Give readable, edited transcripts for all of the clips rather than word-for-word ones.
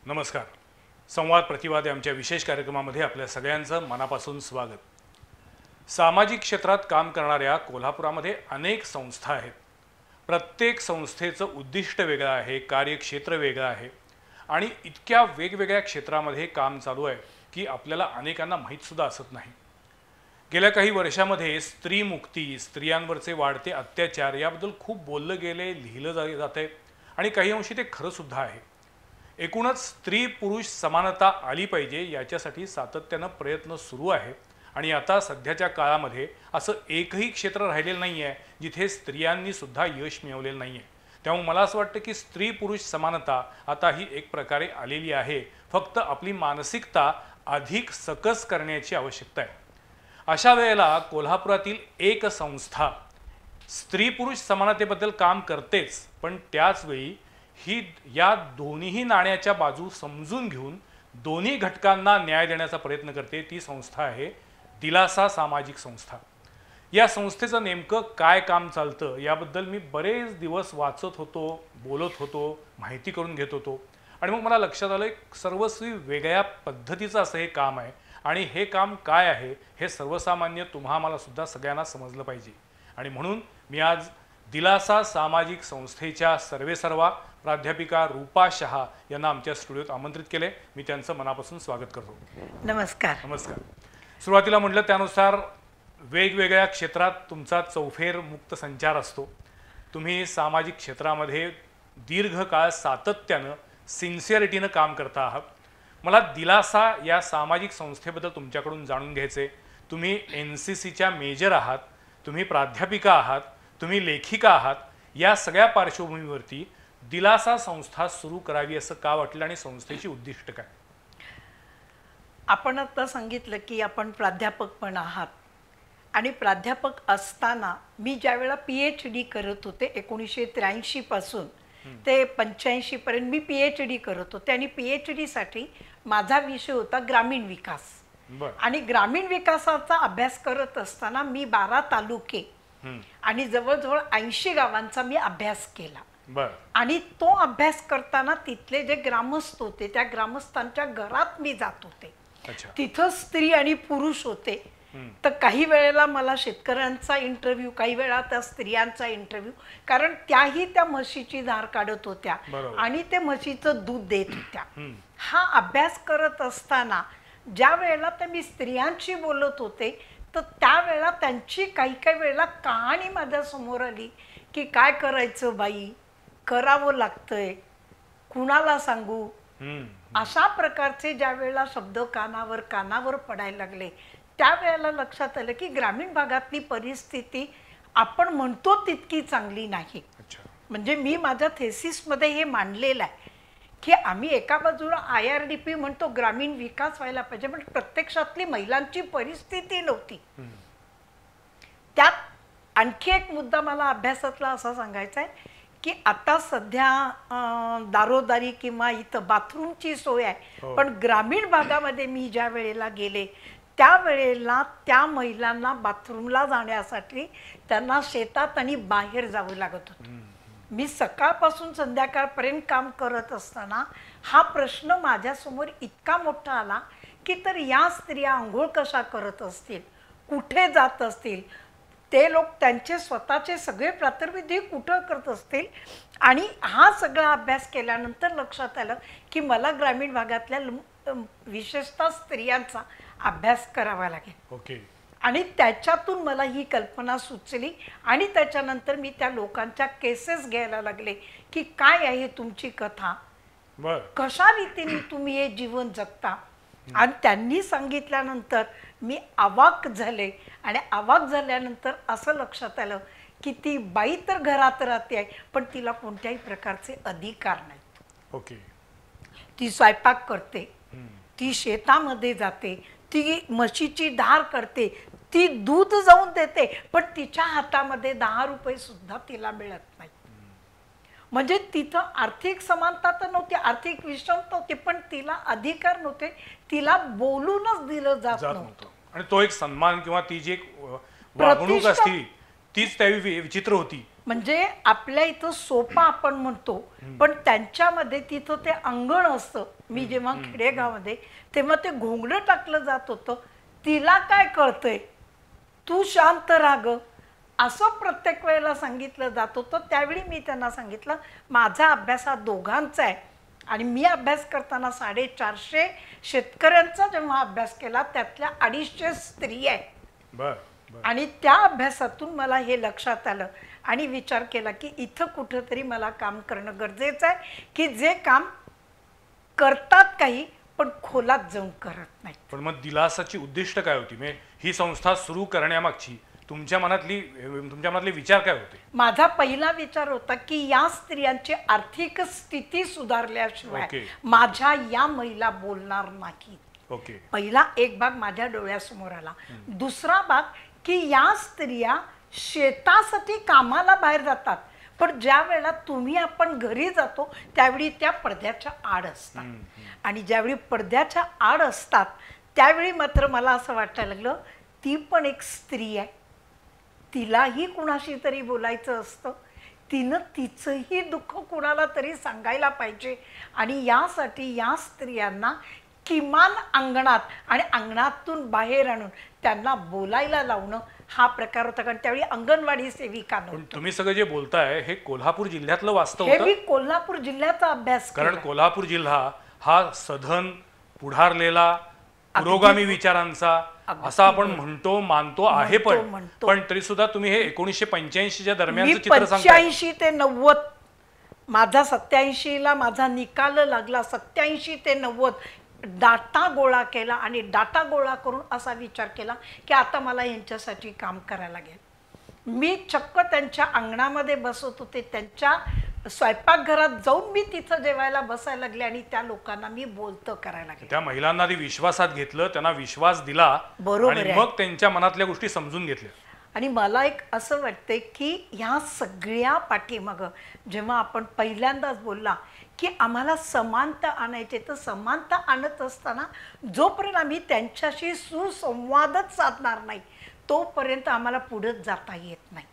नमस्कार. संवाद प्रतिवाद या आमच्या विशेष कार्यक्रमामध्ये आपल्या सगळ्यांचं मनापासून स्वागत. सामाजिक क्षेत्रात काम करणाऱ्या कोल्हापुरामध्ये अनेक संस्था आहेत. प्रत्येक संस्थेचं उद्दिष्ट वेगळं आहे, कार्यक्षेत्र वेगळं आहे आणि इतक्या वेगवेगळ्या क्षेत्रामध्ये काम चालू आहे की आपल्याला अनेकांना माहीतसुद्धा असत नाही. गेल्या काही वर्षामध्ये स्त्री मुक्ती, स्त्रियांवरचे वाढते अत्याचार याबद्दल खूप बोललं गेले, लिहिलं जाते आणि काही अंशी ते खरंसुद्धा आहे. एकूणच स्त्री पुरुष समानता आली पाहिजे याच्यासाठी सातत्यानं प्रयत्न सुरू आहे आणि आता सध्याच्या काळामध्ये असं एकही क्षेत्र राहिलेलं नाही आहे जिथे स्त्रियांनी सुद्धा यश मिळवलेलं नाही आहे. त्यामुळे मला असं वाटतं की स्त्री पुरुष समानता आता ही एक प्रकारे आलेली आहे. फक्त आपली मानसिकता अधिक सकस करण्याची आवश्यकता आहे. अशा वेळेला कोल्हापुरातील एक संस्था स्त्री पुरुष समानतेबद्दल काम करतेच, पण त्याचवेळी ही या दोन्हीही नाण्याच्या बाजू समजून घेऊन दोन्ही घटकांना न्याय देण्याचा प्रयत्न करते. ती संस्था आहे दिलासा सामाजिक संस्था. या संस्थेचं नेमकं काय काम चालतं याबद्दल मी बरेच दिवस वाचत होतो, बोलत होतो, माहिती करून घेत होतो आणि मग मला लक्षात आलं एक सर्वस्वी वेगळ्या पद्धतीचं असं हे काम आहे आणि हे काम काय आहे हे सर्वसामान्य मला सुद्धा सगळ्यांना समजलं पाहिजे. आणि म्हणून मी आज दिलासा सामाजिक संस्थेच्या सर्वेसर्वा प्राध्यापिका रूपा शहा यांना आमच्या स्टुडिओत आमंत्रित केले. मी त्यांचं मनापासून स्वागत करतो. नमस्कार. नमस्कार. सुरुवातीला म्हटलं त्यानुसार वेगवेगळ्या क्षेत्रात तुमचा चौफेर मुक्त संचार असतो. तुम्ही सामाजिक क्षेत्रामध्ये दीर्घकाळ सातत्यानं सिन्सिअरिटीनं काम करता आहात. मला दिलासा या सामाजिक संस्थेबद्दल तुमच्याकडून जाणून घ्यायचे. तुम्ही NCCच्या मेजर आहात, तुम्ही प्राध्यापिका आहात, तुम्ही लेखिका आहात. या सगळ्या पार्श्वभूमीवरती दिलासा संस्था सुरू करावी असं का वाटलं आणि संस्थेची उद्दिष्ट काय? आपण आता सांगितलं की आपण प्राध्यापक पण आहात आणि प्राध्यापक असताना मी ज्या वेळा PhD करत होते 1983 पासून ते 85 पर्यंत मी PhD करत होते आणि PhD साठी माझा विषय होता ग्रामीण विकास. आणि ग्रामीण विकासाचा अभ्यास करत असताना मी 12 तालुके आणि जवळजवळ 80 गावांचा मी अभ्यास केला. आणि तो अभ्यास करताना तिथले जे ग्रामस्थ होते त्या ग्रामस्थांच्या घरात मी जात होते. तिथं स्त्री आणि पुरुष होते. तर काही वेळेला मला शेतकऱ्यांचा इंटरव्ह्यू, काही वेळा त्या स्त्रियांचा इंटरव्ह्यू, कारण त्याही त्या म्हशीची धार काढत होत्या आणि ते म्हशीचं दूध देत होत्या. हा अभ्यास करत असताना ज्या वेळेला ते मी स्त्रियांशी बोलत होते तर त्यावेळेला त्यांची काही काही वेळेला कहाणी माझ्या समोर आली की काय करायचं बाई, करावं लागतंय, कुणाला सांगू, अशा प्रकारचे ज्या वेळेला शब्द कानावर पडायला लागले त्यावेळेला लक्षात आलं की ग्रामीण भागातली परिस्थिती आपण म्हणतो तितकी चांगली नाही. म्हणजे मी माझ्या थेसिसमध्ये हे मांडलेलं आहे की आम्ही एका बाजूला IRDP म्हणतो ग्रामीण विकास व्हायला पाहिजे, पण प्रत्यक्षातली महिलांची परिस्थिती नव्हती. त्यात आणखी एक मुद्दा मला अभ्यासातला असा सांगायचा आहे की आता सध्या दारोदारी किंवा इथं बाथरूमची सोय आहे, पण ग्रामीण भागामध्ये मी ज्या वेळेला गेले त्यावेळेला त्या महिलांना बाथरूमला जाण्यासाठी त्यांना शेतात आणि बाहेर जावं लागत होतं. मी सकाळपासून संध्याकाळपर्यंत काम करत असताना हा प्रश्न माझ्यासमोर इतका मोठा आला की तर या स्त्रिया आंघोळ कशा करत असतील, कुठे जात असतील, ते लोक त्यांचे स्वतःचे सगळे प्रातर्विधी कुठं करत असतील. आणि हा सगळा अभ्यास केल्यानंतर लक्षात आलं की मला ग्रामीण भागातल्या विशेषतः स्त्रियांचा अभ्यास करावा लागेल. आणि त्याच्यातून मला ही कल्पना सुचली आणि त्याच्यानंतर मी त्या लोकांच्या केसेस घ्यायला लागले की काय आहे तुमची कथा, कशा रीतीने तुम्ही हे जीवन जगता. आणि त्यांनी सांगितल्यानंतर मी अवाक झाले आणि अवाक झाल्यानंतर असं लक्षात आलं की ती बाई तर घरात राहते आहे पण तिला कोणत्याही प्रकारचे अधिकार नाहीत. ती स्वयंपाक करते, ती शेतामध्ये जाते, ती म्हशीची धार करते, ती दूध जाऊन देते, पण तिच्या हातामध्ये 10 रुपये सुद्धा तिला मिळत नाही. म्हणजे तिथं आर्थिक समानता तर नव्हती, आर्थिक विषमता होती, पण तिला अधिकार नव्हते, तिला बोलूनच दिलं जात नव्हतं. आणि तो एक सन्मान किंवा ती जी एक वागणूक असती तीच त्यावेळी विचित्र होती. म्हणजे आपल्या इथं सोपा आपण म्हणतो, पण त्यांच्यामध्ये तिथं ते अंगण असतं. मी जेव्हा खेडेगावामध्ये तेव्हा ते घोंगडं टाकलं जात होतं. तिला काय कळतंय, तू शांत राहा ग, असं प्रत्येक वेळेला सांगितलं जात होतं. त्यावेळी मी त्यांना सांगितलं, माझा अभ्यास हा दोघांचा आहे आणि मी अभ्यास करताना 450 शेतकऱ्यांचा जेव्हा अभ्यास केला, त्यातल्या 250 स्त्रिया आहेत. बर बर. आणि त्या अभ्यासातून मला हे लक्षात आलं आणि विचार केला की इथं कुठंतरी मला काम करणं गरजेचं आहे, की जे काम करतात काही पण खोलात जाऊन करत नाही. पण मग दिलासाची उद्दिष्ट काय होती, म्हणजे ही संस्था सुरू करण्यामागची तुमच्या मनातले विचार काय होते? माझा पहिला विचार होता की या स्त्रियांची आर्थिक स्थिती सुधारल्याशिवाय ओके. माझ्या या महिला बोलणार नाहीत. ओके. पहिला एक भाग माझ्या डोळ्यासमोर आला. दुसरा भाग की या स्त्रिया शेतासाठी कामाला बाहेर जातात, पण ज्या वेळेला तुम्ही आपण घरी जातो त्यावेळी त्या पडद्याच्या आड असतात. आणि ज्यावेळी पडद्याच्या आड असतात त्यावेळी मात्र मला असं वाटायला लागलं, ती पण एक स्त्री आहे, तिलाही कुणाशी तरी बोलायचं असतं, तिनं तिचंही दुःख कुणाला तरी सांगायला पाहिजे. आणि यासाठी या स्त्रियांना किमान अंगणात आणि अंगणातून बाहेर आणून त्यांना बोलायला लावणं हा प्रकार होता. कारण त्यावेळी अंगणवाडी सेविका पण नव्हत्या. तुम्ही सगळं जे बोलताय हे कोल्हापूर जिल्ह्यातलं वास्तव हे मी होतं, कोल्हापूर जिल्ह्याचा अभ्यास कारण केला. कोल्हापूर जिल्हा हा सधन पुढारलेला पुरोगामी विचारांचा अगदी असा आपण मानतो आहे. म्हणतो. पण तरी सुद्धा तुम्ही हे 1985च्या मी दरम्यानचं चित्र सांगताय. 85 ते 90, माझा 87ला माझा निकाल लागला. 87 ते 90 डाटा गोळा केला आणि डाटा गोळा करून असा विचार केला की आता मला यांच्यासाठी काम करायला लागेल. मी चक्क त्यांच्या अंगणामध्ये बसत होते, त्यांच्या स्वयंपाकघरात जाऊन मी तिथं जेवायला बसायला लागले आणि त्या लोकांना मी बोलतं करायला लागले. त्या महिलांना आधी विश्वासात घेतलं, त्यांना विश्वास दिला बरोबर आणि आहे. मग त्यांच्या मनातल्या गोष्टी समजून घेतल्या. आणि मला एक असं वाटतंय की ह्या सगळ्या पाठीमागं जेव्हा आपण पहिल्यांदाच बोलला की आम्हाला समानता आणायची, तर समानता आणत असताना जोपर्यंत आम्ही त्यांच्याशी सुसंवादच साधणार नाही तोपर्यंत आम्हाला पुढे जाता येत नाही.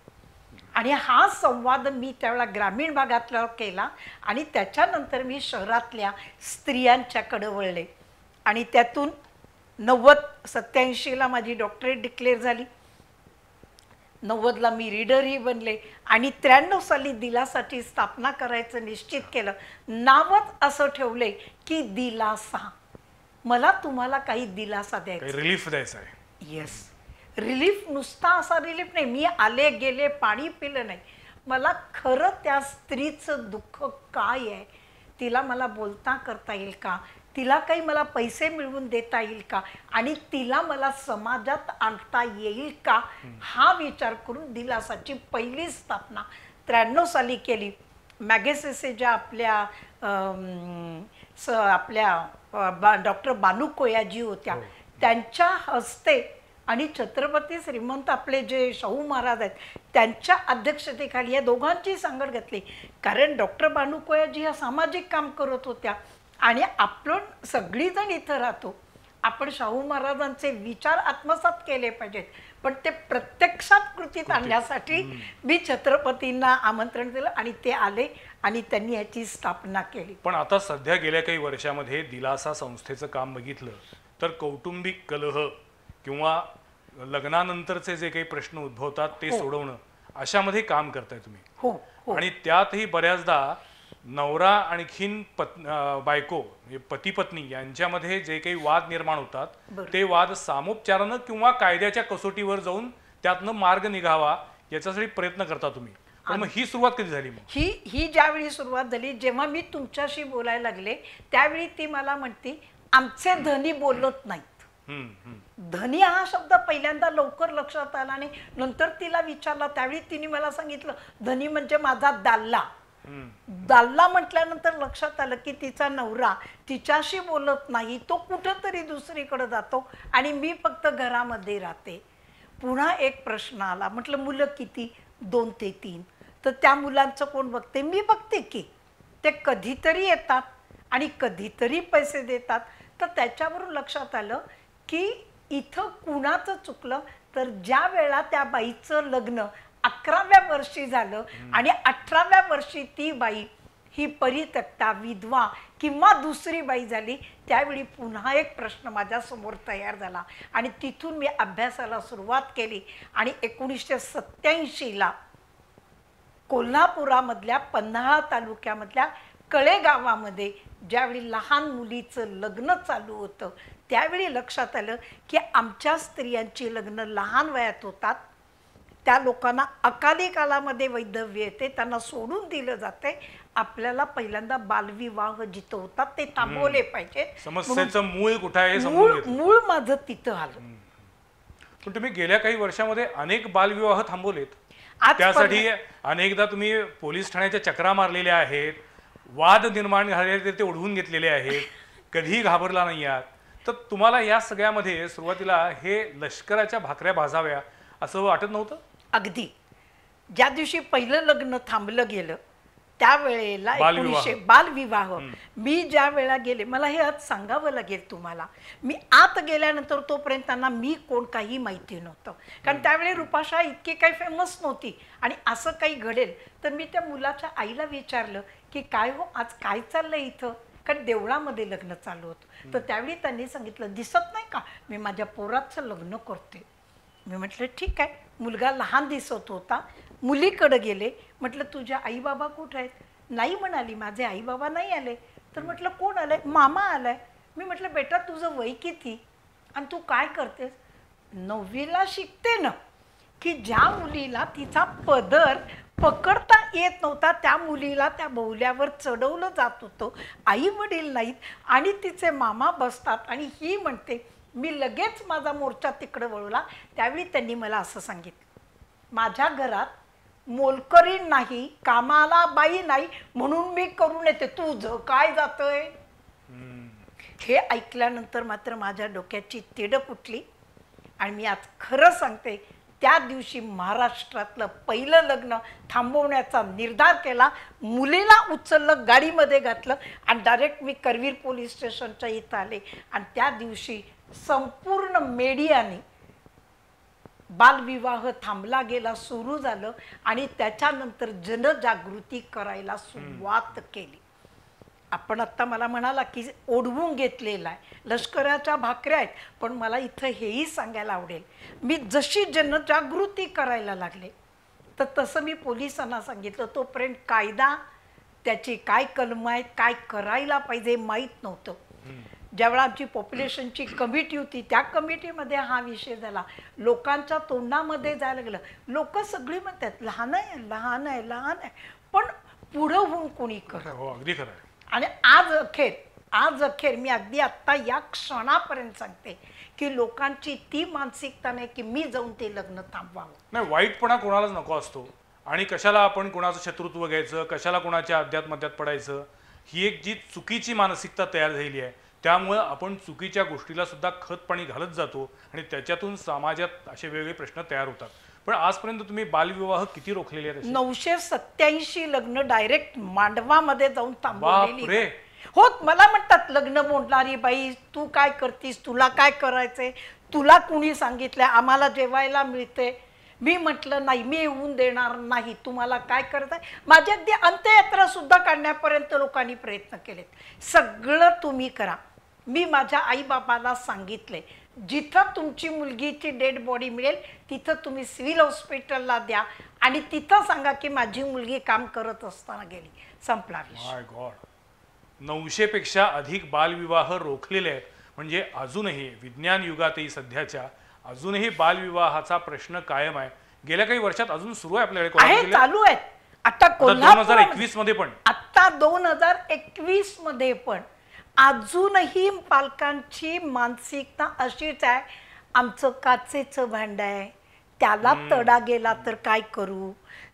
आणि हा संवाद मी त्यावेळेला ग्रामीण भागातला केला आणि त्याच्यानंतर मी शहरातल्या स्त्रियांच्याकडे वळले आणि त्यातून 87ला माझी डॉक्टरेट डिक्लेअर झाली. 90ला मी रीडरही बनले आणि 93 साली दिलासाची स्थापना करायचं निश्चित केलं. नावच असं ठेवलंय की दिलासा. मला तुम्हाला काही दिलासा द्यायचा, रिलीफ द्यायचा आहे. Yes, relief. नुसता असा रिलीफ नाही, मी आले गेले पाणी पिलं नाही. मला खरं त्या स्त्रीचं दुःख काय आहे, तिला मला बोलता करता येईल का, तिला काही मला पैसे मिळवून देता येईल का आणि तिला मला समाजात आणता येईल का, हा विचार करून दिलासाची पहिली स्थापना 93 साली केली. मॅगेसेसे ज्या आपल्या डॉक्टर बानू कोयाजी होत्या, त्यांच्या हस्ते आणि छत्रपती श्रीमंत आपले जे शाहू महाराज आहेत त्यांच्या अध्यक्षतेखाली या दोघांची सांगड घातली. कारण डॉक्टर बानू कोयाजी ह्या सामाजिक काम करत होत्या आणि आपण सगळीजण इथं राहतो, आपण शाहू महाराजांचे विचार आत्मसात केले पाहिजेत, पण ते प्रत्यक्षात कृतीत आणण्यासाठी मी छत्रपतींना आमंत्रण दिलं आणि ते आले आणि त्यांनी याची स्थापना केली. पण आता सध्या गेल्या काही वर्षामध्ये दिलासा संस्थेचं काम बघितलं तर कौटुंबिक कलह किंवा लग्नानंतरचे जे काही प्रश्न उद्भवतात ते सोडवणं अशामध्ये काम करताय तुम्ही. हो. आणि त्यातही बऱ्याचदा नवरा आणखीन बायको पती पत्नी यांच्यामध्ये जे काही वाद निर्माण होतात ते वाद सामोपचारानं किंवा कायद्याच्या कसोटीवर जाऊन त्यातनं मार्ग निघावा याच्यासाठी प्रयत्न करता तुम्ही. पण मग ही सुरुवात कधी झाली? मग ही ज्यावेळी सुरुवात झाली, जेव्हा मी तुमच्याशी बोलायला लागले त्यावेळी ती मला म्हणती आमचे धनी बोलत नाहीत. धनी हा शब्द पहिल्यांदा लवकर लक्षात आला आणि नंतर तिला विचारला त्यावेळी तिने मला सांगितलं धनी म्हणजे माझा दाल्ला. दाल्ला म्हटल्यानंतर लक्षात आलं की तिचा नवरा तिच्याशी बोलत नाही, तो कुठंतरी दुसरीकडे जातो आणि मी फक्त घरामध्ये राहते. पुन्हा एक प्रश्न आला, म्हटलं मुलं किती? 2 ते 3. तर त्या मुलांचं कोण बघते? मी बघते की. ते कधीतरी येतात आणि कधीतरी पैसे देतात. तर त्याच्यावरून लक्षात आलं की इथं कुणाचं चुकलं, तर ज्या वेळा त्या बाईचं लग्न 11व्या वर्षी झालं आणि 18व्या वर्षी ती बाई ही परित्यक्ता विधवा किंवा दुसरी बाई झाली, त्यावेळी पुन्हा एक प्रश्न माझ्या समोर तयार झाला आणि तिथून मी अभ्यासाला सुरुवात केली आणि 1987ला कोल्हापुरामधल्या पन्हाळा तालुक्यामधल्या कळे गावामध्ये ज्यावेळी लहान मुलीचं लग्न चालू होतं, त्यावेळी लक्षात आलं की आमच्या स्त्रियांची लग्न लहान वयात होतात, त्या लोकांना अकाली कालामध्ये वैधव्य येते, त्यांना सोडून दिलं जाते. आपल्याला पहिल्यांदा बालविवाह जिथं होतात ते थांबवले पाहिजेत. समस्येचं मूळ कुठं आहे मूळ माझं तिथं आलं. पण तुम्ही गेल्या काही वर्षामध्ये अनेक बालविवाह थांबवलेत, आज त्यासाठी अनेकदा तुम्ही पोलीस ठाण्याच्या चक्रा मारलेल्या आहेत, वाद निर्माण झालेले ते ओढवून घेतलेले आहेत, कधीही घाबरला नाही आहात. तर तुम्हाला या सगळ्यामध्ये सुरुवातीला हे लष्कराच्या भाकऱ्या भाजाव्या असं वाटत नव्हतं? अगदी. ज्या दिवशी पहिलं लग्न थांबलं गेलं त्यावेळेला बालविवाह मी ज्या वेळेला गेले, मला हे आज सांगावं लागेल तुम्हाला, मी आत गेल्यानंतर तोपर्यंत त्यांना मी कोण काही माहिती नव्हतं, कारण त्यावेळी रूपाशा इतकी काही फेमस नव्हती. आणि असं काही घडेल तर मी त्या मुलाच्या आईला विचारलं की काय हो आज काय चाललंय इथं, कारण देवळामध्ये लग्न चालू होतं. तर त्यावेळी त्यांनी सांगितलं दिसत नाही का मी माझ्या पोराचं लग्न करते. मी म्हटलं ठीक आहे. मुलगा लहान दिसत होता. मुलीकडे गेले, म्हटलं तुझ्या आई बाबा कुठे आहेत? नाही म्हणाली माझे आई बाबा नाही आले. तर म्हटलं कोण आलंय? मामा आलाय. मी म्हटलं बेटा तुझं वय किती आणि तू काय करतेस? 9वीला शिकते ना. की ज्या मुलीला तिचा पदर पकडता येत नव्हता त्या मुलीला त्या बौल्यावर चढवलं जात होतं, आई वडील नाहीत आणि तिचे मामा बसतात आणि ही म्हणते. मी लगेच माझा मोर्चा तिकडे वळवला. त्यावेळी त्यांनी मला असं सांगितलं, माझ्या घरात मोलकरी नाही, कामाला बाई नाही, म्हणून मी करून येते, तुझं काय जातंय? हे ऐकल्यानंतर मात्र माझ्या डोक्याची तिड फुटली आणि मी आज खरं सांगते त्या दिवशी महाराष्ट्रातलं पहिलं लग्न थांबवण्याचा निर्धार केला. मुलीला उचललं, गाडीमध्ये घातलं आणि डायरेक्ट मी करवीर पोलीस स्टेशनच्या इथं आले. आणि त्या दिवशी संपूर्ण मीडियाने बालविवाह थांबला गेला सुरू झालं आणि त्याच्यानंतर जनजागृती करायला सुरुवात केली. आपण आत्ता मला म्हणाला की ओढवून घेतलेला आहे, लष्कराच्या भाकऱ्या आहेत, पण मला इथं हेही सांगायला आवडेल, मी जशी जनजागृती करायला लागले तर तसं मी पोलिसांना सांगितलं. तोपर्यंत कायदा त्याची काय कलम आहेत, काय करायला पाहिजे माहीत नव्हतं. ज्यावेळा आमची पॉप्युलेशनची कमिटी होती त्या कमिटीमध्ये हा विषय झाला, लोकांच्या तोंडामध्ये जायला लागलं. लोक सगळी म्हणतात लहान आहे लहान आहे लहान आहे, पण पुढं होऊन कोणी करत. अगदी खरं आहे. आणि आज अखेर मी अगदी आत्ता या क्षणापर्यंत सांगते की लोकांची ती मानसिकता नाही की मी जाऊन ते लग्न थांबवावं. नाही, वाईटपणा कोणालाच नको असतो आणि कशाला आपण कोणाचं शत्रुत्व घ्यायचं, कशाला कोणाच्या अध्यात्मध्यात पडायचं, ही एक जी चुकीची मानसिकता तयार झालेली आहे. त्यामुळे आपण चुकीच्या गोष्टीला सुद्धा खत पाणी घालत जातो आणि त्याच्यातून समाजात असे वेगवेगळे प्रश्न तयार होतात. पण आजपर्यंत तुम्ही बालविवाह किती रोखलेले आहेत? 987 लग्न डायरेक्ट मांडवामध्ये जाऊन थांबवलेली. हो, मला म्हणतात लग्न मोडणारी बाई तू काय करतीस, तुला काय करायचंय, तुला कुणी सांगितलंय, आम्हाला जेवायला मिळते. मी म्हटलं नाही, मी येऊन देणार नाही, तुम्हाला काय करत आहे. माझी अगदी अंत्ययात्रा सुद्धा काढण्यापर्यंत लोकांनी प्रयत्न केलेत. सगळं तुम्ही करा. मी माझ्या आईबाबाला सांगितले जिथं तुमची मुलगीची डेड बॉडी मिळेल तिथं तुम्ही सिव्हिल हॉस्पिटलला द्या आणि तिथं सांगा की माझी मुलगी काम करत असताना गेली. संपला विषय. माय गॉड, 900 पेक्षा अधिक बालविवाह रोखलेले आहेत. म्हणजे अजूनही विज्ञान युगातही सध्याच्या अजूनही बालविवाहाचा प्रश्न कायम आहे. गेल्या काही वर्षात अजून सुरू आहे आपल्याकडे, चालू आहे. आता 2021 मध्ये पण, आता 2021 मध्ये पण अजूनही पालकांची मानसिकता अशीच आहे, आमचं काचेचं भांड आहे, त्याला तडा गेला तर काय करू,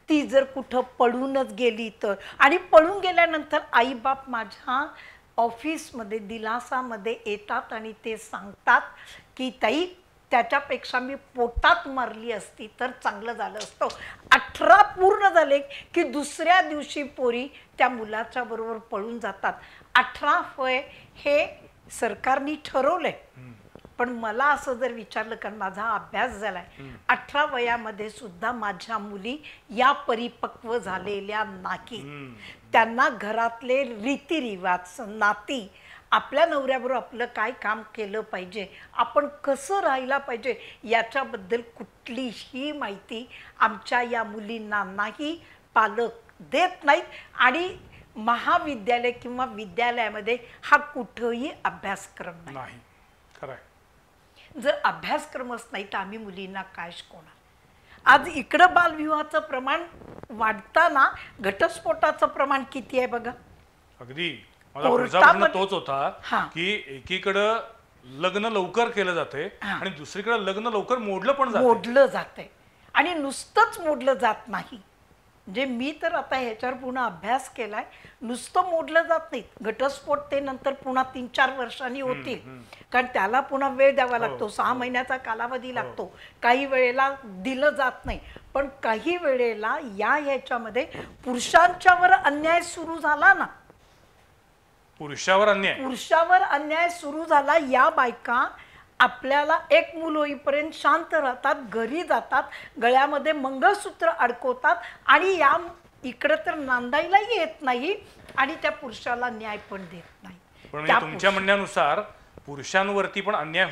ती जर कुठं पळूनच गेली तर. आणि पळून गेल्यानंतर आईबाप माझ्या ऑफिसमध्ये दिलासामध्ये येतात आणि ते सांगतात की ताई त्याच्यापेक्षा मी पोटात मारली असती तर चांगलं झालं असतं. 18 पूर्ण झाले की दुसऱ्या दिवशी पोरी त्या मुलाच्या बरोबर पळून जातात. 18 वय हे सरकारने ठरवलंय पण मला असं जर विचारलं, कारण माझा अभ्यास झालाय, 18 वयामध्ये सुद्धा माझ्या मुली या परिपक्व झालेल्या नाही. त्यांना घरातले रीतिरिवाज, नाती, आपल्या नवऱ्याबरोबर आपलं काय काम केलं पाहिजे, आपण कसं राहायला पाहिजे, याच्याबद्दल कुठलीही माहिती आमच्या या मुलींना नाही, पालक देत नाहीत. आणि महाविद्यालय किंवा विद्यालयामध्ये हा कुठंही अभ्यासक्रम नाही. खरंय. जर अभ्यासक्रमच नाही तर आम्ही मुलींना काय शिकवणार? आज इकडं बालविवाहाचं प्रमाण वाढताना घटस्फोटाचं प्रमाण किती आहे बघा. अगदी माझा पुढचा प्रश्न तोच होता की एकीकडं लग्न लवकर केलं जाते आणि दुसरीकडे लग्न लवकर मोडलं जाते आणि नुसतंच मोडलं जात नाही. म्हणजे मी तर आता ह्याच्यावर पुन्हा अभ्यास केलाय, नुसतं मोडलं जात नाही. घटस्फोट ते नंतर पुन्हा 3-4 वर्षांनी होतील, कारण त्याला पुन्हा वेळ द्यावा लागतो, 6 महिन्याचा कालावधी लागतो. काही वेळेला दिलं जात नाही, पण काही वेळेला ह्याच्यामध्ये पुरुषांच्यावर अन्याय सुरू झाला ना, पुरुषावर अन्याय सुरू झाला. या बायका आपल्याला एक मूल होईपर्यंत शांत राहतात, घरी जातात, गळ्यामध्ये मंगळसूत्र अडकवतात आणि या इकडे तर नांदायलाही येत नाही आणि त्या पुरुषाला न्याय पण देत नाही. पण तुमच्या म्हणण्यानुसार पुरुषांवरती पण अन्याय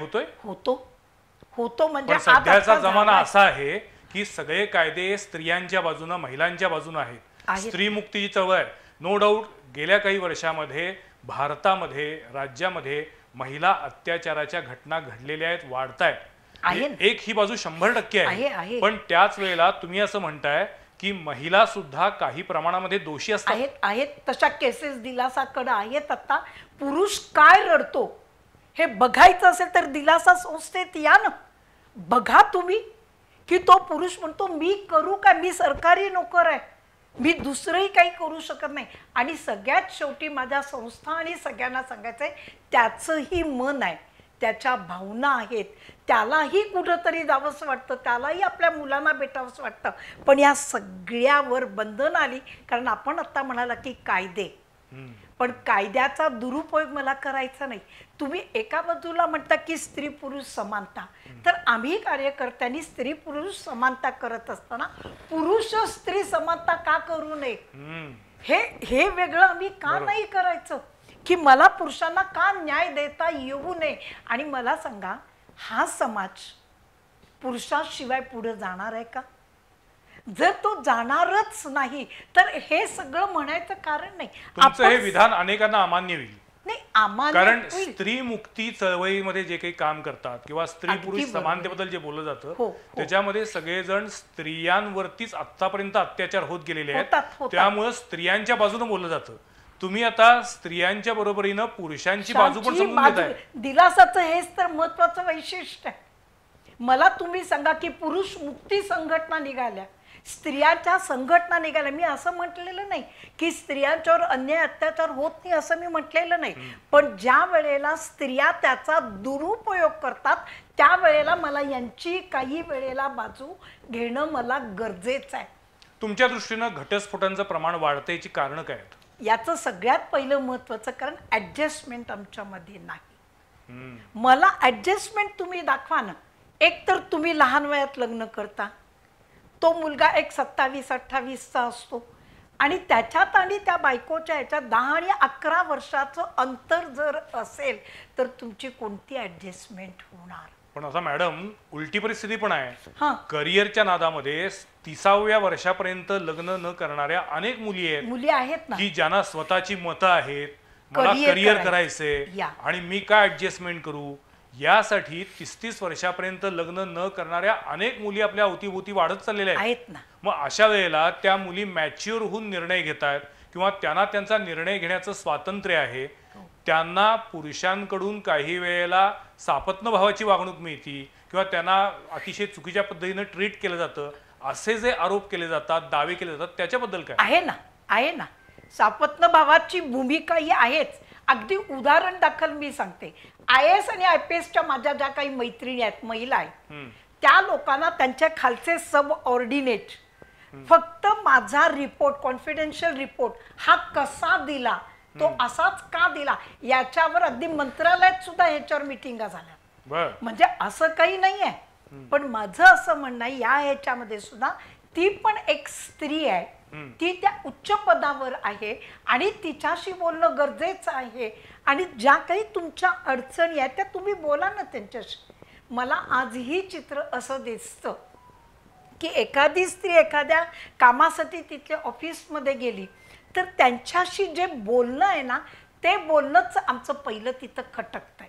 होतो म्हणजे सध्याचा जमाना असा आहे की सगळे कायदे स्त्रियांच्या बाजूने, महिलांच्या बाजूने आहेत. स्त्री मुक्तीची चळवळ आहे. नो डाऊट गेल्या काही वर्षामध्ये भारतामध्ये, राज्यामध्ये महिला अत्याचाराच्या घटना घडलेल्या आहेत, वाढतायत. एक ही बाजू 100% आहे. पण त्याच वेळेला तुम्ही असं म्हणताय की महिला सुद्धा काही प्रमाणामध्ये दोषी आहेत. तशा केसेस दिलासाकडे आहेत. आता पुरुष काय रडतो हे बघायचं असेल तर दिलासा संस्थेत या ना, बघा तुम्ही की तो पुरुष म्हणतो मी करू का, मी सरकारी नोकर आहे, मी दुसरंही काही करू शकत नाही. आणि सगळ्यात शेवटी माझ्या संस्था आणि सगळ्यांना सांगायचंय, त्याचंही मन आहे, त्याच्या भावना आहेत, त्यालाही कुठंतरी जावंसं वाटतं, त्यालाही आपल्या मुलांना भेटावंसं वाटतं. पण या सगळ्यावर बंधन आली, कारण आपण आता म्हणाला की कायदे, पण कायद्याचा दुरुपयोग मला करायचा नाही. तुम्ही एका बाजूला म्हणता की स्त्री पुरुष समानता, तर आम्ही कार्यकर्त्यांनी स्त्री पुरुष समानता करत असताना पुरुष स्त्री समानता का करू नये, हे वेगळं आम्ही का नाही करायचं, की मला पुरुषांना का न्याय देता येऊ नये. आणि मला सांगा, हा समाज पुरुषाशिवाय पुढे जाणार आहे का? जर तो जाणारच नाही तर हे सगळं म्हणायचं कारण नाही. तुमचं हे विधान अनेकांना अमान्य होईल. नाही, कारण स्त्री मुक्ती चळवळीमध्ये जे काही काम करतात किंवा स्त्री पुरुष समानतेबद्दल जे बोललं जातं त्याच्यामध्ये सगळेजण स्त्रियांवरतीच आतापर्यंत अत्याचार होत गेलेले आहेत. त्यामुळे स्त्रियांच्या बाजूने बोललं जातं. तुम्ही आता स्त्रियांच्या बरोबरीनं पुरुषांची बाजू पण समजून घेताय. दिलासाचं हेच तर महत्वाचं वैशिष्ट्य आहे. मला तुम्ही सांगा की पुरुष मुक्ती संघटना निघाल्या, स्त्रियांच्या संघटना निघाल्या. मी असं म्हटलेलं नाही की स्त्रियांच्यावर अन्याय अत्याचार होत नाही असं मी म्हटलेलं नाही, पण ज्या वेळेला स्त्रिया त्याचा दुरुपयोग करतात त्यावेळेला मला यांची काही वेळेला बाजू घेणं मला गरजेचं आहे. तुमच्या दृष्टीनं घटस्फोटांचं प्रमाण वाढतं याची कारणं काय आहेत? याचं सगळ्यात पहिलं महत्वाचं कारण ऍडजस्टमेंट आमच्यामध्ये नाही. मला ऍडजस्टमेंट तुम्ही दाखवा ना. एक तर तुम्ही लहान वयात लग्न करता, तो मुलगा एक 27-28चा असतो आणि त्याच्यात आणि त्या बायकोच्या ह्याच्यात 10 आणि 11 वर्षाचं अंतर जर असेल तर तुमची कोणती ऍडजस्टमेंट होणार? पण आता मॅडम उलटी परिस्थिती पण आहे. करिअरच्या नादामध्ये 30व्या वर्षापर्यंत लग्न न करणाऱ्या अनेक मुली आहेत ना, की ज्यांना स्वतःची मतं आहेत, मला करिअर करायचंय आणि मी काय ऍडजस्टमेंट करू, यासाठी 30-30 वर्षापर्यंत लग्न न करणाऱ्या अनेक मुली आपल्या अवतीभोवती वाढत चाललेल्या आहेत ना. मग अशा वेळेला त्या मुली मॅच्युअर होऊन निर्णय घेत आहेत किंवा त्यांना त्यांचा निर्णय घेण्याचं स्वातंत्र्य आहे. त्यांना पुरुषांकडून काही वेळेला सापत्न भावाची वागणूक मिळते किंवा त्यांना अतिशय चुकीच्या पद्धतीने ट्रीट केलं जातं, असे जे आरोप केले जातात, दावे केले जातात, त्याच्याबद्दल काय? आहे ना सापत्न भावाची भूमिका ही आहेच. अगदी उदाहरण दाखल मी सांगते. IAS आणि IPSच्या माझ्या ज्या काही मैत्रिणी आहेत, महिला आहेत, त्या लोकांना त्यांच्या खालचे सब ऑर्डिनेट फक्त माझा रिपोर्ट, कॉन्फिडेन्शियल रिपोर्ट हा कसा दिला, तो असाच का दिला, याच्यावर अगदी मंत्रालयात सुद्धा ह्याच्यावर मिटिंगा झाल्या. बर. म्हणजे असं काही नाही आहे, पण माझं असं म्हणणं आहे या ह्याच्यामध्ये सुद्धा ती पण एक स्त्री आहे, ती त्या उच्च पदावर आहे आणि तिच्याशी बोलणं गरजेचं आहे. आणि ज्या काही तुमच्या अडचणी आहेत त्या तुम्ही बोला ना त्यांच्याशी. मला आजही चित्र असं दिसतं की एखादी स्त्री एखाद्या कामासाठी तिथल्या ऑफिसमध्ये गेली तर त्यांच्याशी जे बोलणं आहे ना, ते बोलणंच आमचं पहिलं तिथं खटकतंय.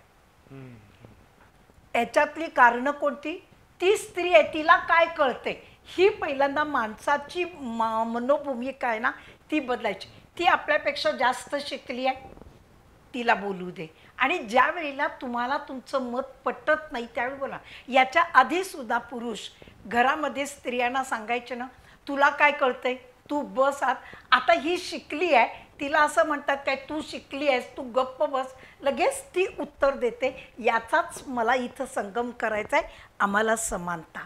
याच्यातली कारणं कोणती? ती स्त्री आहे, तिला काय कळते, ही पहिल्यांदा माणसाची मनोभूमिका आहे ना ती बदलायची. ती आपल्यापेक्षा जास्त शिकली आहे, तिला बोलू दे. आणि ज्या वेळेला तुम्हाला तुमचं मत पटत नाही त्यावेळी बोला. याच्या आधी सुद्धा पुरुष घरामध्ये स्त्रियांना सांगायचे ना, तुला काय कळतंय, तू बस आत. आता ही शिकली आहे, तिला असं म्हणतात काय, तू शिकली आहेस, तू गप्प बस, लगेच ती उत्तर देते. याचाच मला इथं संगम करायचा आहे. आम्हाला समानता,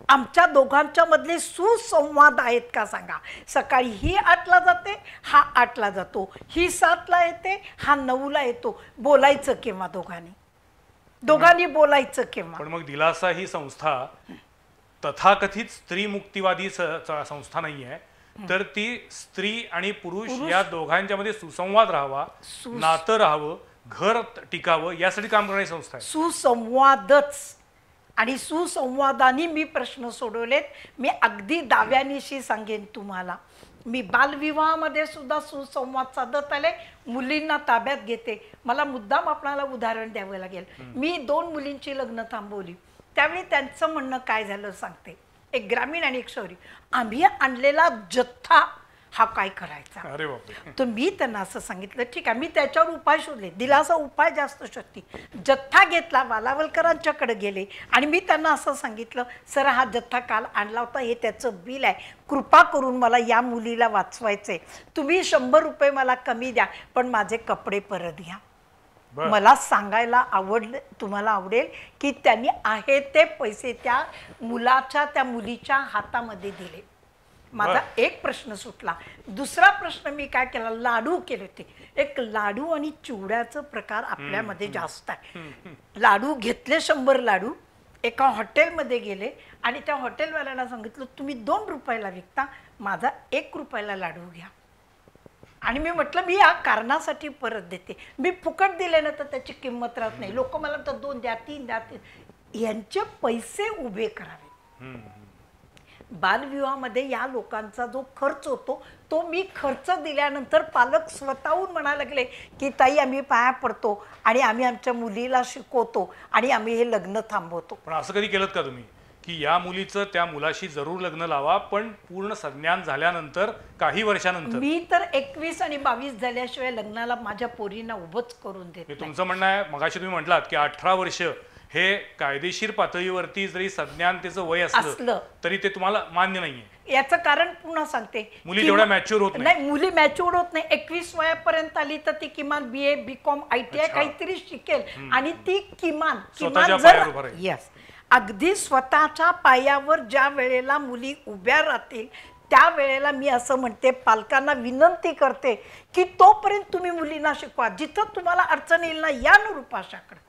आमच्या दोघांच्या मधले सुसंवाद आहेत का सांगा. सकाळी ही 8ला जाते, हा 8ला जातो, ही 7ला येते, हा 9ला येतो. बोलायचं केव्हा दोघांनी बोलायचं केव्हा? पण मग दिलासा ही संस्था तथाकथित स्त्री मुक्तिवादी संस्था नाही आहे, तर ती स्त्री आणि पुरुष या दोघांच्या मध्ये सुसंवाद राहावा, नातं राहावं, घर टिकावं यासाठी काम करणारी संस्था आहे. सुसंवादच. आणि सुसंवादाने मी प्रश्न सोडवलेत. मी अगदी दाव्यानिशी सांगेन तुम्हाला, मी बालविवाहामध्ये सुद्धा सुसंवाद साधत आले, मुलींना ताब्यात घेते. मला मुद्दाम आपल्याला उदाहरण द्यावं लागेल. मी 2 मुलींची लग्न थांबवली, त्यावेळी त्यांचं म्हणणं काय झालं सांगते. एक ग्रामीण आणि एक शहरी. आम्ही आणलेला जथ्था हा काय करायचा. अरे बापरे. तर मी त्यांना असं सांगितलं, ठीक आहे, मी त्याच्यावर उपाय शोधले. दिलासा उपाय जास्त शोधते. जथ्था घेतला, वालावलकरांच्याकडे गेले आणि मी त्यांना असं सांगितलं, सर हा जथ्था काल आणला होता, हे त्याचं बिल आहे, कृपा करून मला या मुलीला वाचवायचंय, तुम्ही 100 रुपये मला कमी द्या, पण माझे कपडे परत घ्या. मला सांगायला तुम्हाला आवडेल की त्यांनी आहे ते पैसे त्या मुलीच्या हातामध्ये दिले. माझा एक प्रश्न सुटला. दुसरा प्रश्न मी काय केला, लाडू केले होते. एक लाडू आणि चिवड्याचं प्रकार आपल्यामध्ये जास्त आहे. लाडू घेतले, 100 लाडू, एका हॉटेलमध्ये गेले आणि त्या हॉटेलवाल्याला सांगितलं, तुम्ही 2 रुपयाला विकता, माझा 1 रुपयाला लाडू घ्या. आणि मी म्हटलं, मी या कारणासाठी परत देते, मी फुकट दिले ना तर त्याची किंमत राहत नाही. लोक मला म्हणतात 2 द्या, 3 द्या. यांचे पैसे उभे करावे. बालविवाहामध्ये या लोकांचा जो खर्च होतो तो मी खर्च दिल्यानंतर पालक स्वतःहून म्हणायला लागले की ताई आम्ही पाया पडतो आणि आम्ही आमच्या मुलीला शिकवतो आणि आम्ही हे लग्न थांबवतो. पण असं कधी केलं का तुम्ही की या मुलीचं त्या मुलाशी जरूर लग्न लावा, पण पूर्ण संज्ञान झाल्यानंतर काही वर्षानंतर? मी तर 21 आणि 22 झाल्याशिवाय लग्नाला माझ्या पोरींना उभंच करून देत नाही. तुमचं म्हणणं आहे, मगाशी तुम्ही म्हटलात की 18 वर्ष हे कायदेशीर पातळीवरती जरी संज्ञानतेचं वय असलं तरी ते तुम्हाला मान्य नाहीये. याचं कारण पुन्हा सांगते, मुली तेवढ्या मॅच्युअर होत नाही. मुली मॅच्युअर होत नाही. 21 वयापर्यंत आली तर ती किमान BA BCom ITI काहीतरी शिकेल आणि ती किमान यस अगदी स्वतःच्या पायावर ज्या वेळेला मुली उभ्या राहतील त्या वेळेला मी असं म्हणते, पालकांना विनंती करते की तोपर्यंत तुम्ही मुलींना शिकवा. जिथं तुम्हाला अडचण येईल ना, या नृपाशाकडे.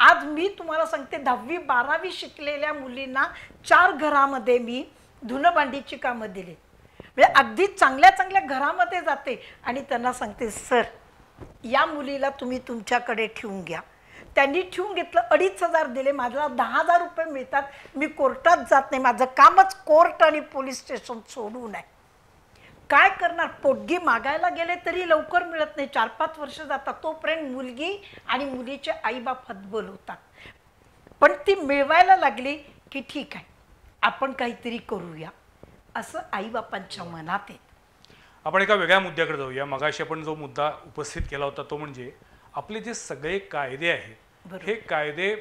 आज मी तुम्हाला सांगते, 10वी 12वी शिकलेल्या मुलींना 4 घरामध्ये मी धुणं भांडीची कामं दिली. म्हणजे अगदी चांगल्या चांगल्या घरामध्ये जाते आणि त्यांना सांगते, सर या मुलीला तुम्ही तुमच्याकडे ठेवून घ्या. त्यांनी ठेवून घेतलं, 2,500 दिले, माझ्याला 10,000 रुपये मिळतात. मी कोर्टात जात नाही, माझं कामच कोर्ट आणि पोलीस स्टेशन सोडून आहे. काय करणार, पोटगी मागायला गेले तरी लवकर मिळत नाही, 4-5 वर्ष जातात. तोपर्यंत मुलगी आणि मुलीचे आईबाप हतबल होतात. पण ती मिळवायला लागली की ठीक आहे आपण काहीतरी करूया, असं आईबापांच्या मनात आहे. आपण एका वेगळ्या मुद्द्याकडे जाऊया. मगाशी आपण जो मुद्दा उपस्थित केला होता तो म्हणजे आपले जे सगळे कायदे आहेत हे कायदे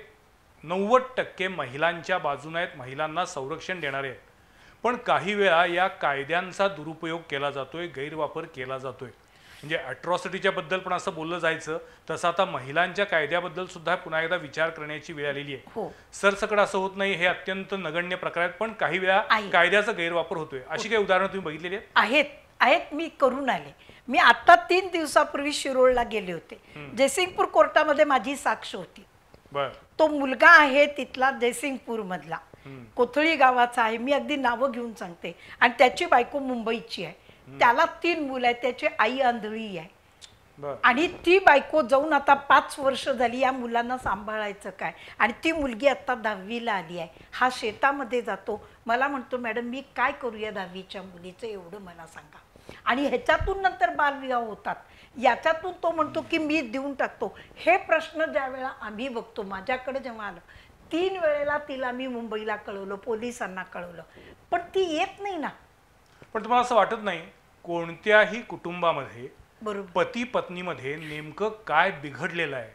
90% महिलांच्या बाजूने आहेत, महिलांना संरक्षण देणारे आहेत. पण काही वेळा या कायद्यांचा दुरुपयोग केला जातोय, गैरवापर केला जातोय. म्हणजे अट्रॉसिटीच्या बद्दल पण असं बोललं जायचं, तसं आता महिलांच्या कायद्याबद्दल सुद्धा पुन्हा एकदा विचार करण्याची वेळ आलेली आहे. सरसकट असं होत नाही, हे अत्यंत नगण्य प्रकार आहेत, पण काही वेळा कायद्याचा गैरवापर होतोय. अशी काही उदाहरणं तुम्ही बघितलेली आहेत? मी करून आले. मी आता 3 दिवसापूर्वी शिरोळला गेले होते. जयसिंगपूर कोर्टामध्ये माझी साक्ष होती. बर. तो मुलगा आहे तिथला जयसिंगपूर मधला, कोथळी गावाचा आहे, मी अगदी नावं घेऊन सांगते, आणि त्याची बायको मुंबईची आहे. त्याला 3 मुलं आहेत, त्याची आई आंधळी आहे. बर. आणि ती बायको जाऊन आता 5 वर्ष झाली या मुलांना सांभाळायचं काय, आणि ती मुलगी आता 10वीला आली आहे. हा शेतामध्ये जातो, मला म्हणतो मॅडम मी काय करू या 10वीच्या मुलीचं, एवढं मला सांगा. आणि ह्याच्यातून नंतर बालविवाह होतात, याच्यातून तो म्हणतो की मी देऊन टाकतो. हे प्रश्न ज्या वेळा आम्ही बघतो, माझ्याकडे जेव्हा आलं 3 वेळेला तिला मी मुंबईला कळवलं, पोलिसांना कळवलं, पण ती येत नाही ना. पण तुम्हाला असं वाटत नाही कोणत्याही कुटुंबामध्ये बरोबर. पती पत्नीमध्ये नेमकं काय बिघडलेलं आहे,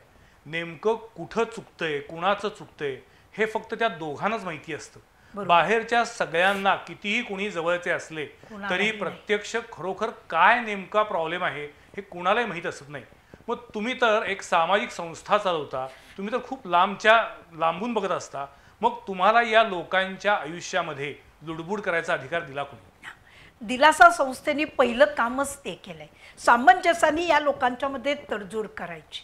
नेमकं कुठं चुकतंय, कुणाचं चुकतंय, हे फक्त त्या दोघांनाच माहिती असतं. बाहेरच्या सगळ्यांना कितीही कुणी जवळचे असले तरी प्रत्यक्ष खरोखर काय नेमका प्रॉब्लेम आहे हे कुणालाही माहीत असत नाही. मग तुम्ही तर एक सामाजिक संस्था चालवता, तुम्ही तर खूप लांबून बघत असता, मग तुम्हाला या लोकांच्या आयुष्यामध्ये लुडबुड करायचा अधिकार दिला कोणी? दिलासा संस्थेने पहिलं कामच ते केलंय, सामंजस्याने या लोकांच्या मध्ये तडजोड करायची.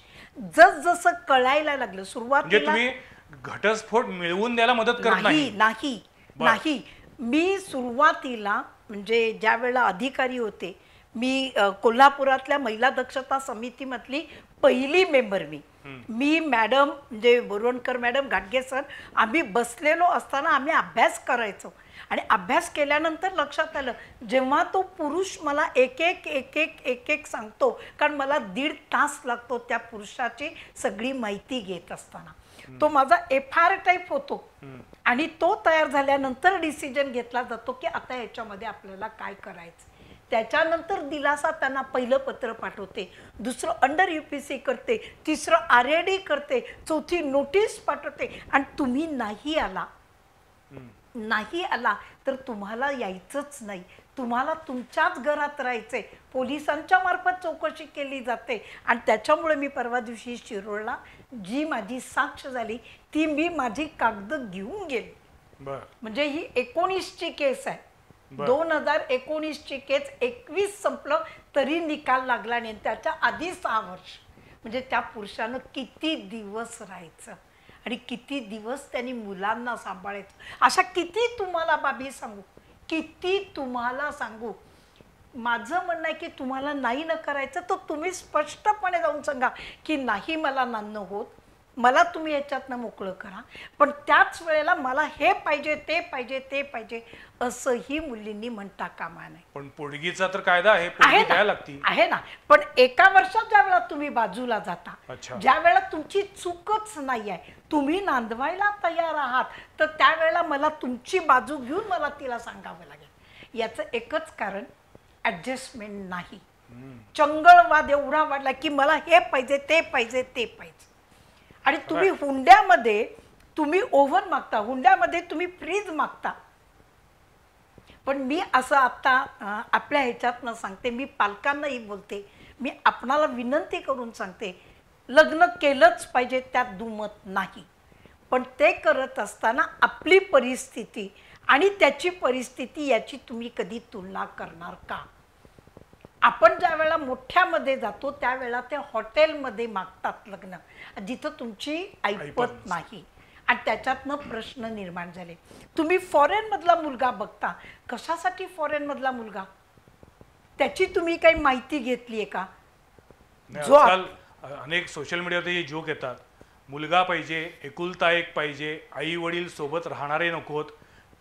जसं कळायला लागलं सुरुवातीला, तुम्ही घटस्फोट मिळवून द्यायला मदत करत नाही नाही नाही. मी सुरुवातीला म्हणजे ज्या वेळेला अधिकारी होते, मी कोल्हापुरातल्या महिला दक्षता समितीमधली पहिली मेंबर. मी मॅडम म्हणजे बोरवणकर मॅडम, घाटगे सर, आम्ही बसलेलो असताना आम्ही अभ्यास करायचो. आणि अभ्यास केल्यानंतर लक्षात आलं, जेव्हा तो पुरुष मला एक एक सांगतो, कारण मला 1.5 तास लागतो त्या पुरुषाची सगळी माहिती घेत असताना, तो माझा FR टाईप होतो. आणि तो तयार झाल्यानंतर डिसिजन घेतला जातो की आता याच्यामध्ये आपल्याला काय करायचं. त्याच्यानंतर दिलासा त्यांना पहिलं पत्र पाठवते, दुसरं अंडर UPC करते, तिसरं RAD करते, चौथी नोटीस पाठवते. आणि तुम्ही नाही आला तर तुम्हाला यायचंच नाही, तुम्हाला तुमच्याच घरात राहायचंय. पोलिसांच्या मार्फत चौकशी केली जाते. आणि त्याच्यामुळे मी परवा दिवशी शिरोळला जी माझी साक्ष झाली ती मी माझी कागद घेऊन गेली. म्हणजे ही 19ची केस आहे, 2019ची केस. 21 संपलं तरी निकाल लागला नाही. त्याच्या आधी 6 वर्ष. म्हणजे त्या पुरुषानं किती दिवस राहायचं आणि किती दिवस त्यांनी मुलांना सांभाळायचं. अशा किती तुम्हाला बाबी सांगू, किती तुम्हाला सांगू. माझं म्हणणं आहे की तुम्हाला नाही न करायचं तर तुम्ही स्पष्टपणे जाऊन सांगा की नाही मला नान्न होत, मला तुम्ही याच्यातनं मोकळं करा. पण त्याच वेळेला मला हे पाहिजे, ते पाहिजे, ते पाहिजे असंही मुलींनी म्हणता कामा नये. पण पोटगीचा तर कायदा आहे, पोटगी द्यायला लागती. आहे ना. पण एका वर्षात ज्या वेळेला तुम्ही बाजूला जाता, ज्या वेळेला तुमची चूकच नाही आहे, तुम्ही नांदवायला तयार आहात, तर त्यावेळेला मला तुमची बाजू घेऊन मला तिला सांगावं लागेल. याचं एकच कारण ऍडजस्टमेंट नाही. चंगळवाद एवढा वाढला की मला हे पाहिजे, ते पाहिजे, ते पाहिजे. आणि तुम्ही हुंड्यामध्ये तुम्ही ओव्हन मागता, हुंड्यामध्ये तुम्ही फ्रीज मागता. पण मी असं आता आपल्या ह्याच्यातनं सांगते, मी पालकांनाही बोलते, मी आपणाला विनंती करून सांगते, लग्न केलंच पाहिजे, त्यात दुमत नाही. पण ते करत असताना आपली परिस्थिती आणि त्याची परिस्थिती याची तुम्ही कधी तुलना करणार का? आपण ज्या वेळेला मोठ्यामध्ये जातो त्यावेळेला ते हॉटेलमध्ये मागतात लग्न, जिथं तुमची ऐपत नाही. आणि त्याच्यातनं प्रश्न निर्माण झाले. तुम्ही फॉरेन मधला मुलगा बघता, कशासाठी फॉरेन मधला मुलगा, त्याची तुम्ही काही माहिती घेतली आहे का? आजकाल अनेक सोशल मीडियावर जोक येतात, मुलगा पाहिजे, एकुलता एक पाहिजे, आई वडील सोबत राहणारे नकोत,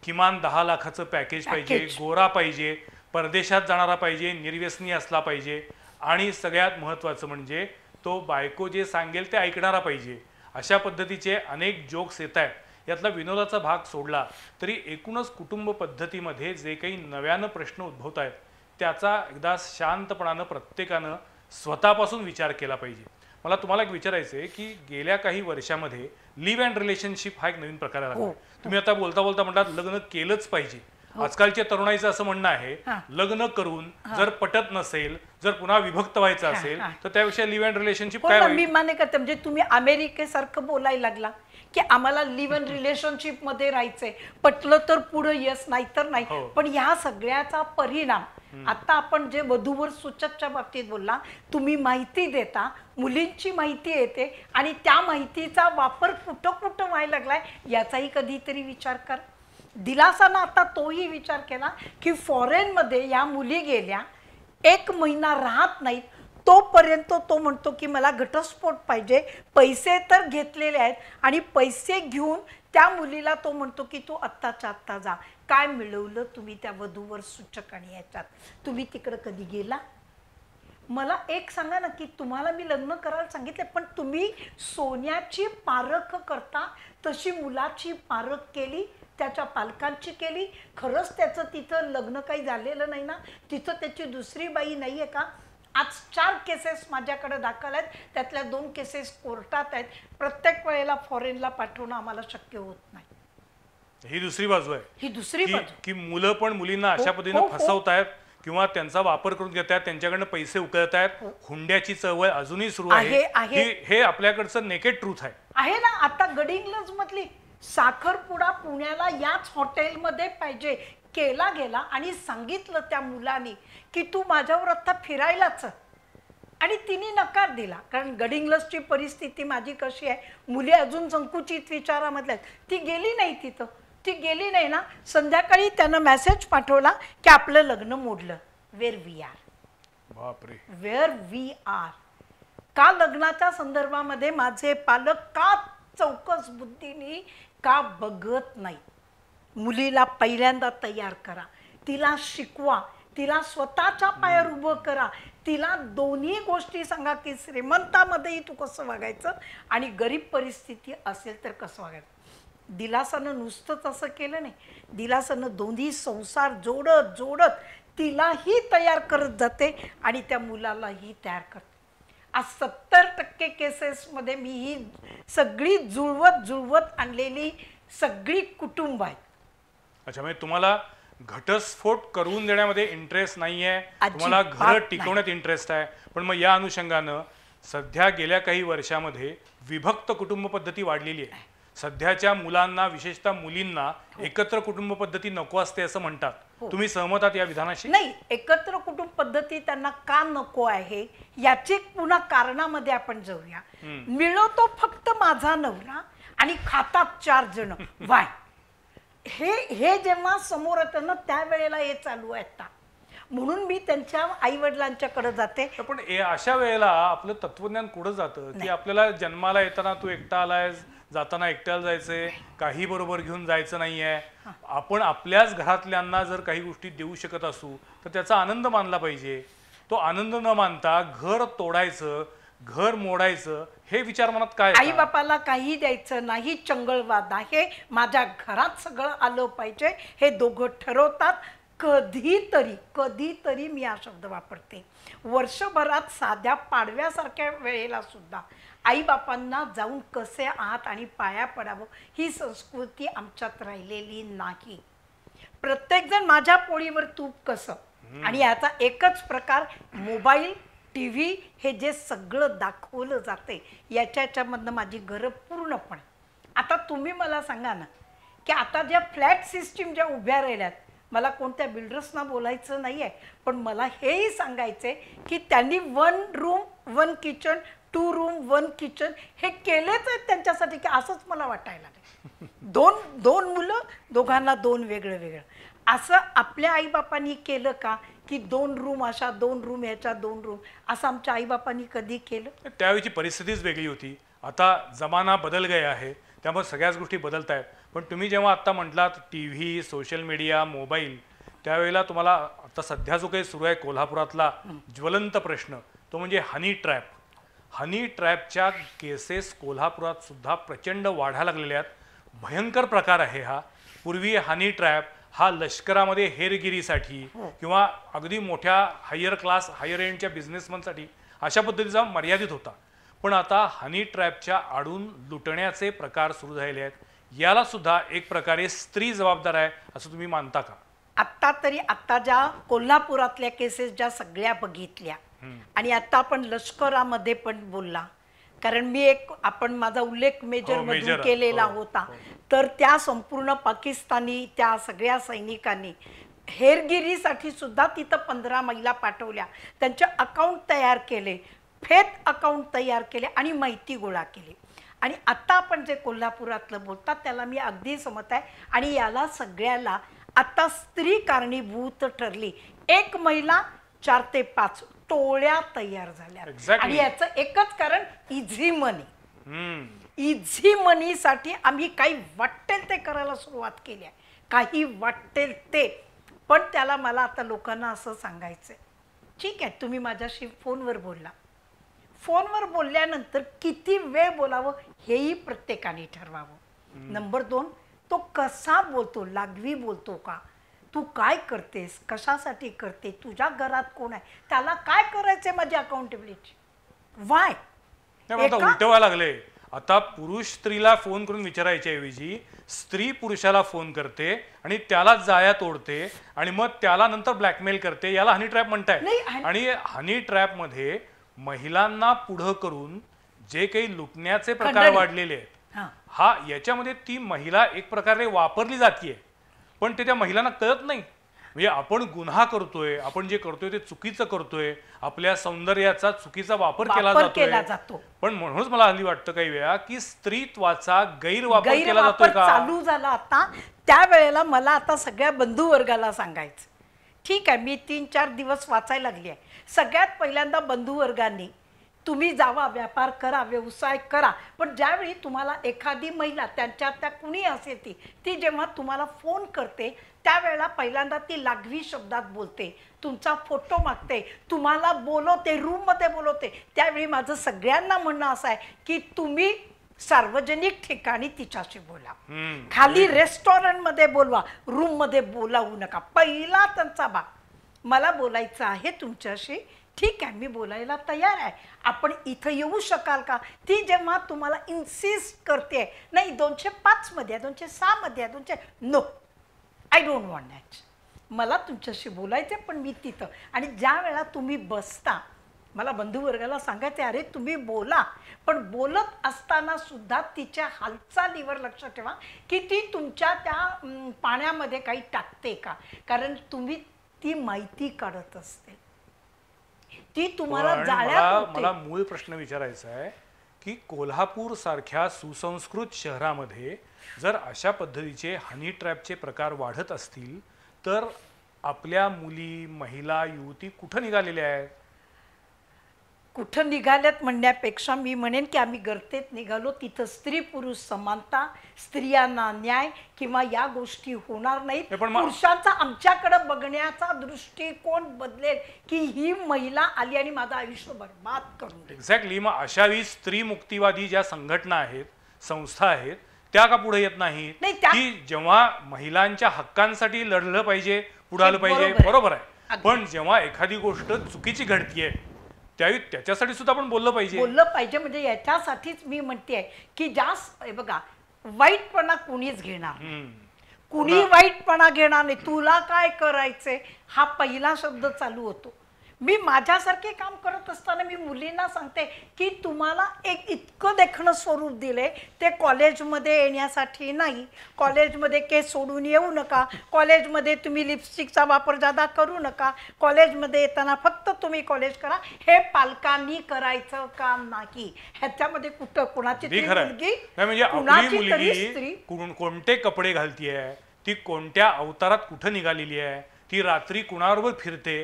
किमान 10 लाखाचं पॅकेज पाहिजे, गोरा पाहिजे, परदेशात जाणारा पाहिजे, निर्व्यसनी असला पाहिजे, आणि सगळ्यात महत्त्वाचं म्हणजे तो बायको जे सांगेल ते ऐकणारा पाहिजे. अशा पद्धतीचे अनेक जोक्स येत आहेत. यातला विनोदाचा भाग सोडला तरी एकूणच कुटुंब पद्धतीमध्ये जे काही नव्यानं प्रश्न उद्भवत आहेत त्याचा एकदा शांतपणानं प्रत्येकानं स्वतःपासून विचार केला पाहिजे. मला तुम्हाला एक विचारायचं आहे की गेल्या काही वर्षामध्ये लिव्ह अँड रिलेशनशिप हा एक नवीन प्रकार आला. तुम्ही आता बोलता बोलता म्हणतात लग्न केलंच पाहिजे. आजकालच्या तरुणाईचं असं म्हणणं आहे, लग्न करून जर पटत नसेल, जर पुन्हा विभक्त व्हायचं असेल तर त्याविषयी लिव्ह इन रिलेशनशिप काय होईल? मी मान्य करते. म्हणजे तुम्ही अमेरिकेसारखं बोलायला लागला की आम्हाला लिव्ह इन रिलेशनशिप मध्ये राहायचंय, पटलं तर पुढे यस, नाही तर नाही. पण ह्या सगळ्याचा परिणाम आता आपण जे वधूवर सूचकच्या बाबतीत बोलला, तुम्ही माहिती देता, मुलींची माहिती येते आणि त्या माहितीचा वापर कुठं कुठं व्हायला लागलाय याचाही कधीतरी विचार कर. दिलासानं आता तोही विचार केला की फॉरेनमध्ये या मुली गेल्या, 1 महिना राहत नाहीत, तोपर्यंत तो म्हणतो की मला घटस्फोट पाहिजे. पैसे तर घेतलेले आहेत आणि पैसे घेऊन त्या मुलीला तो म्हणतो की तू आत्ताच्या आत्ता जा. काय मिळवलं तुम्ही त्या वधूवर सूचक आणि याच्यात? तुम्ही तिकडं कधी गेला? मला एक सांगा ना की तुम्हाला मी लग्न करायला सांगितले, पण तुम्ही सोन्याची पारख करता तशी मुलाची पारख केली, त्याच्या पालकांची केली. खरंच त्याचं तिथं लग्न काही झालेलं नाही ना, तिथं त्याची दुसरी बाई नाहीये का? आज 4 केसेस माझ्याकडे दाखल आहेत, त्यातल्या 2 केसेस कोर्टात आहेत. प्रत्येक वेळेला फॉरेनला पाठवणं आम्हाला शक्य होत नाही. ही दुसरी बाजू आहे, ही दुसरी बाजू की मुलं पण मुलींना अशा पद्धतीने फसवतायत किंवा त्यांचा वापर करून घेतात, त्यांच्याकडनं पैसे उकळतायत. हुंड्याची चळवळ अजूनही सुरू आहे. हे आपल्याकडचं नेकेड ट्रूथ आहे ना. आता गडिंग्लज मधली साखरपुडा पुण्याला याच हॉटेलमध्ये पाहिजे केला गेला आणि सांगितलं त्या मुलांनी की तू माझ्यावर आता फिरायलाच, आणि तिने नकार दिला. कारण गडिंग्लजची परिस्थिती माझी कशी आहे, मुली अजून संकुचित विचारामधल्या आहेत. ती गेली नाही तिथं, ती गेली नाही ना. संध्याकाळी त्यानं मेसेज पाठवला की आपलं लग्न मोडलं. वेअर वी आर, बापरे, वेअर वी आर. का लग्नाच्या संदर्भामध्ये माझे पालक का चौकस बुद्धीने का बघत नाही? मुलीला पहिल्यांदा तयार करा, तिला शिकवा, तिला स्वतःच्या पायावर उभं करा, तिला दोन्ही गोष्टी सांगा की श्रीमंतामध्येही तू कसं वागायचं आणि गरीब परिस्थिती असेल तर कसं वागायचं. दिलासानं नुसतंच असं केलं नाही, दिलासानं दोन्ही संसार जोडत जोडत तिलाही तयार करत जाते आणि त्या मुलालाही तयार करते. आज 70% केसेसमध्ये मी ही सगळी जुळवत जुळवत आणलेली सगळी कुटुंब आहेत. अच्छा, म्हणजे तुम्हाला घटस्फोट करून देण्यामध्ये इंटरेस्ट नाहीये, तुम्हाला घर टिकवण्यात इंटरेस्ट आहे. पण मग या अनुषंगानं सध्या गेल्या काही वर्षामध्ये विभक्त कुटुंब पद्धती वाढलेली आहे. सध्याच्या मुलांना, विशेषतः मुलींना एकत्र कुटुंब पद्धती नको असते असं म्हणतात. तुम्ही सहमत आहात या विधानाशी? नाही, एकत्र कुटुंब पद्धती त्यांना का नको आहे याची पुन्हा कारणामध्ये आपण जाऊया. मिळवतो फक्त माझा नवरा आणि खातात 4 जण. वाय हे जेव्हा समोर येतं ना त्यावेळेला हे चालू आहे आता. म्हणून मी त्यांच्या आई वडिलांच्याकडे जाते. पण अशा वेळेला आपलं तत्वज्ञान कुठं जातं की आपल्याला जन्माला येताना तू एकटा आलाय, जाताना एकट्याला जायचंय, काही बरोबर घेऊन जायचं नाहीये. आपण आपल्याच घरातल्यांना जर काही गोष्टी देऊ शकत असू तर त्याचा आनंद मानला पाहिजे. तो आनंद न मानता घर तोडायचं, घर मोडायचं हे विचार मनात काय? आई बापाला काही द्यायचं नाही, चंगळवाद आहे, माझ्या घरात सगळं आलं पाहिजे हे दोघं ठरवतात. कधीतरी कधीतरी मी हा शब्द वापरते, वर्षभरात साध्या पाडव्यासारख्या वेळेला सुद्धा आई बापांना जाऊन कसे आहात आणि पाया पडावं ही संस्कृती आमच्यात राहिलेली नाही. प्रत्येकजण माझ्या पोळीवर तूप कसं, आणि याचा एकच प्रकार मोबाईल, टीव्ही, हे जे सगळं दाखवलं जाते याच्यामधनं माझी घरं पूर्णपणे. आता तुम्ही मला सांगा ना की आता ज्या फ्लॅट सिस्टीम ज्या उभ्या राहिल्यात, मला कोणत्या बिल्डर्सना बोलायचं नाही आहे, पण मला हेही सांगायचं आहे की त्यांनी 1 रूम 1 किचन, 2 रूम 1 किचन हे केलेच आहेत त्यांच्यासाठी की असंच मला वाटायला लागलं. 2 मुलं, दोघांना 2 वेगळं वेगळं, असं आपल्या आईबापांनी केलं का की 2 रूम अशा, 2 रूम ह्याच्या, 2 रूम असं आमच्या आईबापांनी कधी केलं? त्यावेळीची परिस्थितीच वेगळी होती. आता जमाना बदल गया आहे, त्यामुळे सगळ्याच गोष्टी बदलत आहेत. पण तुम्ही जेव्हा आता म्हटलात टीव्ही, सोशल मीडिया, मोबाईल, त्यावेळेला तुम्हाला आता सध्या जो काही सुरू आहे कोल्हापुरातला ज्वलंत प्रश्न तो म्हणजे हनी ट्रॅप. हनी ट्रॅपच्या केसेस कोल्हापुरात सुद्धा प्रचंड वाढायला लागलेल्या आहेत. भयंकर प्रकार आहे हा. पूर्वी हनी ट्रॅप हा लष्करामध्ये हेरगिरीसाठी किंवा अगदी मोठ्या हायर क्लास, हायर एंडच्या बिझनेसमनसाठी अशा पद्धतीचा मर्यादित होता. पण आता हनी ट्रॅपच्या आडून लुटण्याचे प्रकार सुरू झालेले आहेत. याला सुद्धा एक प्रकारे स्त्री जबाबदार आहे असं तुम्ही मानता का? आत्ता तरी आत्ता ज्या कोल्हापुरातल्या केसेस ज्या सगळ्या बघितल्या आणि आता आपण लष्करामध्ये पण बोलला, कारण मी आपण माझा उल्लेख मेजर मधून केलेला होता, तर त्या संपूर्ण पाकिस्तानी त्या सगळ्या सैनिकांनी हेरगिरीसाठी सुद्धा तिथं 15 महिला पाठवल्या, त्यांचे अकाउंट तयार केले, फेक अकाउंट तयार केले आणि माहिती गोळा केली. आणि आता आपण जे कोल्हापुरातलं बोलतात त्याला मी अगदी समजत आहे. आणि याला सगळ्याला आता स्त्री कारणीभूत ठरली. एक महिला 4 ते 5 टोळ्या तयार झाल्या. आणि याचं एकच कारण इझी मनी. इझी मनीसाठी आम्ही काही वाटेल ते करायला सुरुवात केली आहे, काही वाटेल ते. पण त्याला मला आता लोकांना असं सांगायचंय, ठीक आहे तुम्ही माझ्याशी फोनवर बोलला, फोनवर बोलल्यानंतर किती वेळ बोलावं हेही प्रत्येकाने ठरवावं. नंबर 2, तो कसा बोलतो, लागवी बोलतो का, तू काय करतेस, कशासाठी करते, तुझ्या घरात कोण आहे, त्याला काय करायचंय, माझी अकाउंटेबिलिटी वाय. उलट व्हायला लागले आता. पुरुष स्त्रीला फोन करून विचारायच्या ऐवजी स्त्री पुरुषाला फोन करते आणि त्याला जाया तोडते आणि मग त्याला नंतर ब्लॅकमेल करते. याला हनी ट्रॅप म्हणताय. आणि हनी ट्रॅप मध्ये महिलांना पुढं करून जे काही लुटण्याचे प्रकार वाढलेले आहेत, हा याच्यामध्ये ती महिला एक प्रकारे वापरली जातीये, पण ते त्या महिलांना कळत नाही. म्हणजे आपण गुन्हा करतोय, आपण जे करतोय ते चुकीचं करतोय, आपल्या सौंदर्याचा चुकीचा वापर केला जातो. पण म्हणूनच मला हल्ली वाटतं काही वेळा की स्त्रीत्वाचा गैरवापर केला जातोय का चालू झाला आता. त्यावेळेला मला आता सगळ्या बंधू वर्गाला सांगायचं, ठीक आहे मी 3-4 दिवस वाचायला लागली आहे. सगळ्यात पहिल्यांदा बंधू वर्गांनी तुम्ही जावा, व्यापार करा, व्यवसाय करा, पण ज्यावेळी तुम्हाला एखादी महिला त्यांच्या त्या कुणी असेल ती जेव्हा तुम्हाला फोन करते त्यावेळेला पहिल्यांदा ती लागवी शब्दात बोलते, तुमचा फोटो मागते, तुम्हाला बोलवते, रूममध्ये बोलवते. त्यावेळी माझं सगळ्यांना म्हणणं असं आहे की तुम्ही सार्वजनिक ठिकाणी तिच्याशी बोला, खाली रेस्टॉरंट मध्ये बोलवा, रूम मध्ये बोलावू नका. पहिला त्यांचा भाग, मला बोलायचं आहे तुमच्याशी, ठीक आहे मी बोलायला तयार आहे, आपण इथं येऊ शकाल का. ती जेव्हा तुम्हाला इन्सिस्ट करते, नाही 205 मध्ये आहे, 206 मध्ये आहे, 200, no I don't want that, मला तुमच्याशी बोलायचं पण मी तिथं. आणि ज्या वेळा तुम्ही बसता, मला बंधू वर्गाला सांगायचे अरे तुम्ही बोला, पण बोलत असताना सुद्धा तिच्या हालचालीवर लक्ष ठेवा की ती तुमच्या त्या पाण्यामध्ये काही टाकते का, कारण तुम्ही ती माहिती काढत असते, ती तुम्हाला मला मूळ प्रश्न विचारायचा आहे की कोल्हापूर सारख्या सुसंस्कृत शहरामध्ये जर अशा पद्धतीचे हनी ट्रॅपचे प्रकार वाढत असतील तर आपल्या मुली, महिला, युवती कुठं निघालेल्या आहेत? कुठं निघाल्यात म्हणण्यापेक्षा मी म्हणेन की आम्ही गर्तेत निघालो, तिथं स्त्री पुरुष समानता, स्त्रियांना न्याय किंवा या गोष्टी होणार नाहीत. पुरुषांचा आमच्याकडे बघण्याचा दृष्टिकोन बदलेल की ही महिला आली आणि माझं आयुष्य बर्बाद करून. एक्झॅक्टली. मग अशावेळी स्त्री मुक्तीवादी ज्या संघटना आहेत, संस्था आहेत, त्या का पुढे येत नाहीत की जेव्हा महिलांच्या हक्कांसाठी लढलं पाहिजे, पुढे आलं पाहिजे, बरोबर आहे, पण जेव्हा एखादी गोष्ट चुकीची घडतीये त्यावेळी त्याच्यासाठी सुद्धा आपण बोललं पाहिजे. म्हणजे याच्यासाठीच मी म्हणते की जास्त बघा, वाईटपणा कुणीच घेणार, कुणी वाईटपणा घेणार नाही. तुला काय करायचंय हा पहिला शब्द चालू होतो. मी माझ्यासारखे काम करत असताना मी मुलींना सांगते की तुम्हाला एक इतकं देखणं स्वरूप दिले ते कॉलेजमध्ये येण्यासाठी नाही. कॉलेजमध्ये केस सोडून येऊ नका, कॉलेजमध्ये तुम्ही लिपस्टिकचा वापर जादा करू नका, कॉलेजमध्ये येताना फक्त तुम्ही कॉलेज करा. हे पालकांनी करायचं काम नाही. ह्याच्यामध्ये कुठं कुणाची मुलगी, कुणाची तरी स्त्री कोणते कपडे घालतीये, ती कोणत्या अवतारात कुठं निघालेली आहे, ती रात्री कुणाबरोबर फिरते,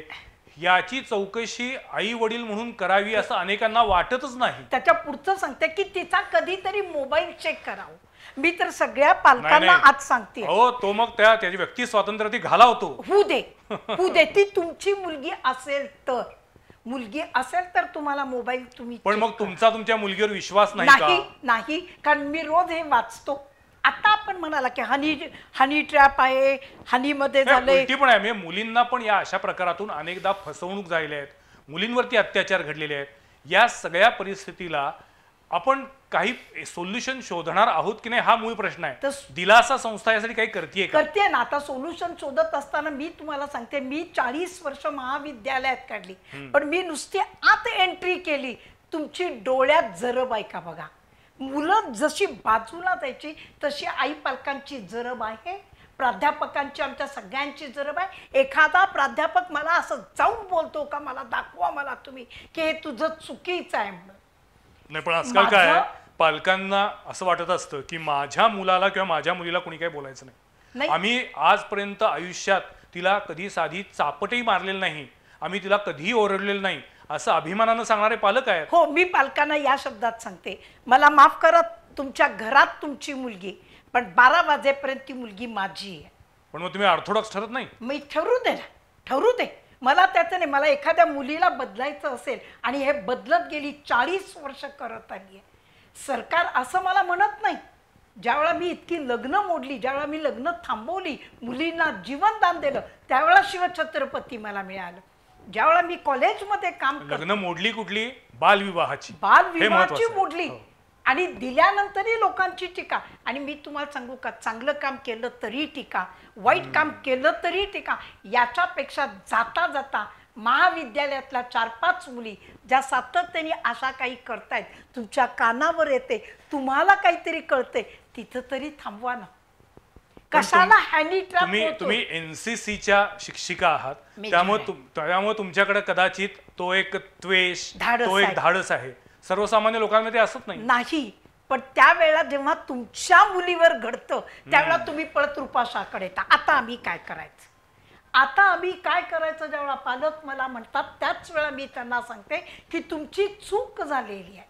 याची चौकशी आई वडील म्हणून करावी असं अनेकांना वाटतच नाही. त्याच्या पुढचं सांगते की तिचा कधीतरी मोबाईल चेक करावं. मी तर सगळ्या पालकांना आज सांगते, हो तो मग त्याची व्यक्ती स्वातंत्र्य ती घालावतो, होऊ दे. ती तुमची मुलगी असेल तर तुम्हाला मोबाईल तुम्ही, पण मग तुमच्या मुलगीवर विश्वास नाही. कारण मी रोज हे वाचतो. आता आपण म्हणाला की हनी ट्रॅप आहे, हनी मध्ये झालंय, पण आहे. मुलींना पण या अशा प्रकारातून अनेकदा फसवणूक झालेल्या आहेत, मुलींवरती अत्याचार घडलेले आहेत. या सगळ्या परिस्थितीला आपण काही सोल्युशन शोधणार आहोत की नाही हा मूळ प्रश्न आहे. तर दिलासा संस्था यासाठी काही करते का? करते ना. आता सोल्युशन शोधत असताना मी तुम्हाला सांगते, मी 40 वर्ष महाविद्यालयात काढली, पण मी नुसती आत एंट्री केली. तुमची डोळ्यात जरब आहे का बघा. मुलं जशी बाजूला जायची तशी आई पालकांची जरब आहे, प्राध्यापकांची, आमच्या सगळ्यांची जरब आहे. एखादा प्राध्यापक मला असं जाऊन बोलतो का, मला दाखवा मला तुम्ही की हे तुझं चुकीचं आहे म्हणून. नाही, पण आजकाल काय आहे, पालकांना असं वाटत असतं की माझ्या मुलाला किंवा माझ्या मुलीला कोणी काही बोलायचं नाही. आम्ही आजपर्यंत आयुष्यात तिला कधी साधी चापटही मारलेलं नाही, आम्ही तिला कधीही ओरडलेलं नाही, असं अभिमानानं सांगणारे पालक आहेत. हो, मी पालकांना या शब्दात सांगते, मला माफ करा, तुमच्या घरात तुमची मुलगी, पण 12 वाजेपर्यंत ती मुलगी माझी आहे. पण मग तुम्ही ऑर्थोडॉक्स ठरत नाही? मी ठरू दे ना, ठरू दे. मला त्याचं नाही, मला एखाद्या मुलीला बदलायचं असेल आणि हे बदलत गेली 40 वर्ष करत आली आहे. सरकार असं मला म्हणत नाही. ज्यावेळेला मी इतकी लग्न मोडली, ज्यावेळेला मी लग्न थांबवली, मुलींना जीवनदान दिलं, त्यावेळेला शिवछत्रपती मला मिळालं. ज्यावेळेला मी कॉलेजमध्ये काम लग्न मोडली कुठली? बालविवाहाची. बालविवाहाची मोडली. आणि दिल्यानंतरही लोकांची टीका. आणि मी तुम्हाला सांगू का, चांगलं काम केलं तरी टीका, वाईट काम केलं तरी टीका. याच्यापेक्षा जाता जाता महाविद्यालयातल्या 4-5 मुली ज्या सातत्याने अशा काही करतायत, तुमच्या कानावर येते, तुम्हाला काहीतरी कळते, तिथं तरी थांबवा ना. कशाला हॅनी ट्रॅप होतो? तुम्ही एनसीसीच्या शिक्षिका आहात, त्यामुळे तुमच्याकडे कदाचित तो एक त्वेष, तो एक धाडस आहे. सर्वसामान्य लोकांमध्ये असत नाही. पण त्यावेळेला जेव्हा तुमच्या मुलीवर घडतं, त्यावेळेला तुम्ही पळत रुपाशाकडे येता. आता आम्ही काय करायचं, आता आम्ही काय करायचं? जेव्हा पालक मला म्हणतात त्याच वेळा मी त्यांना सांगते की तुमची चूक झालेली आहे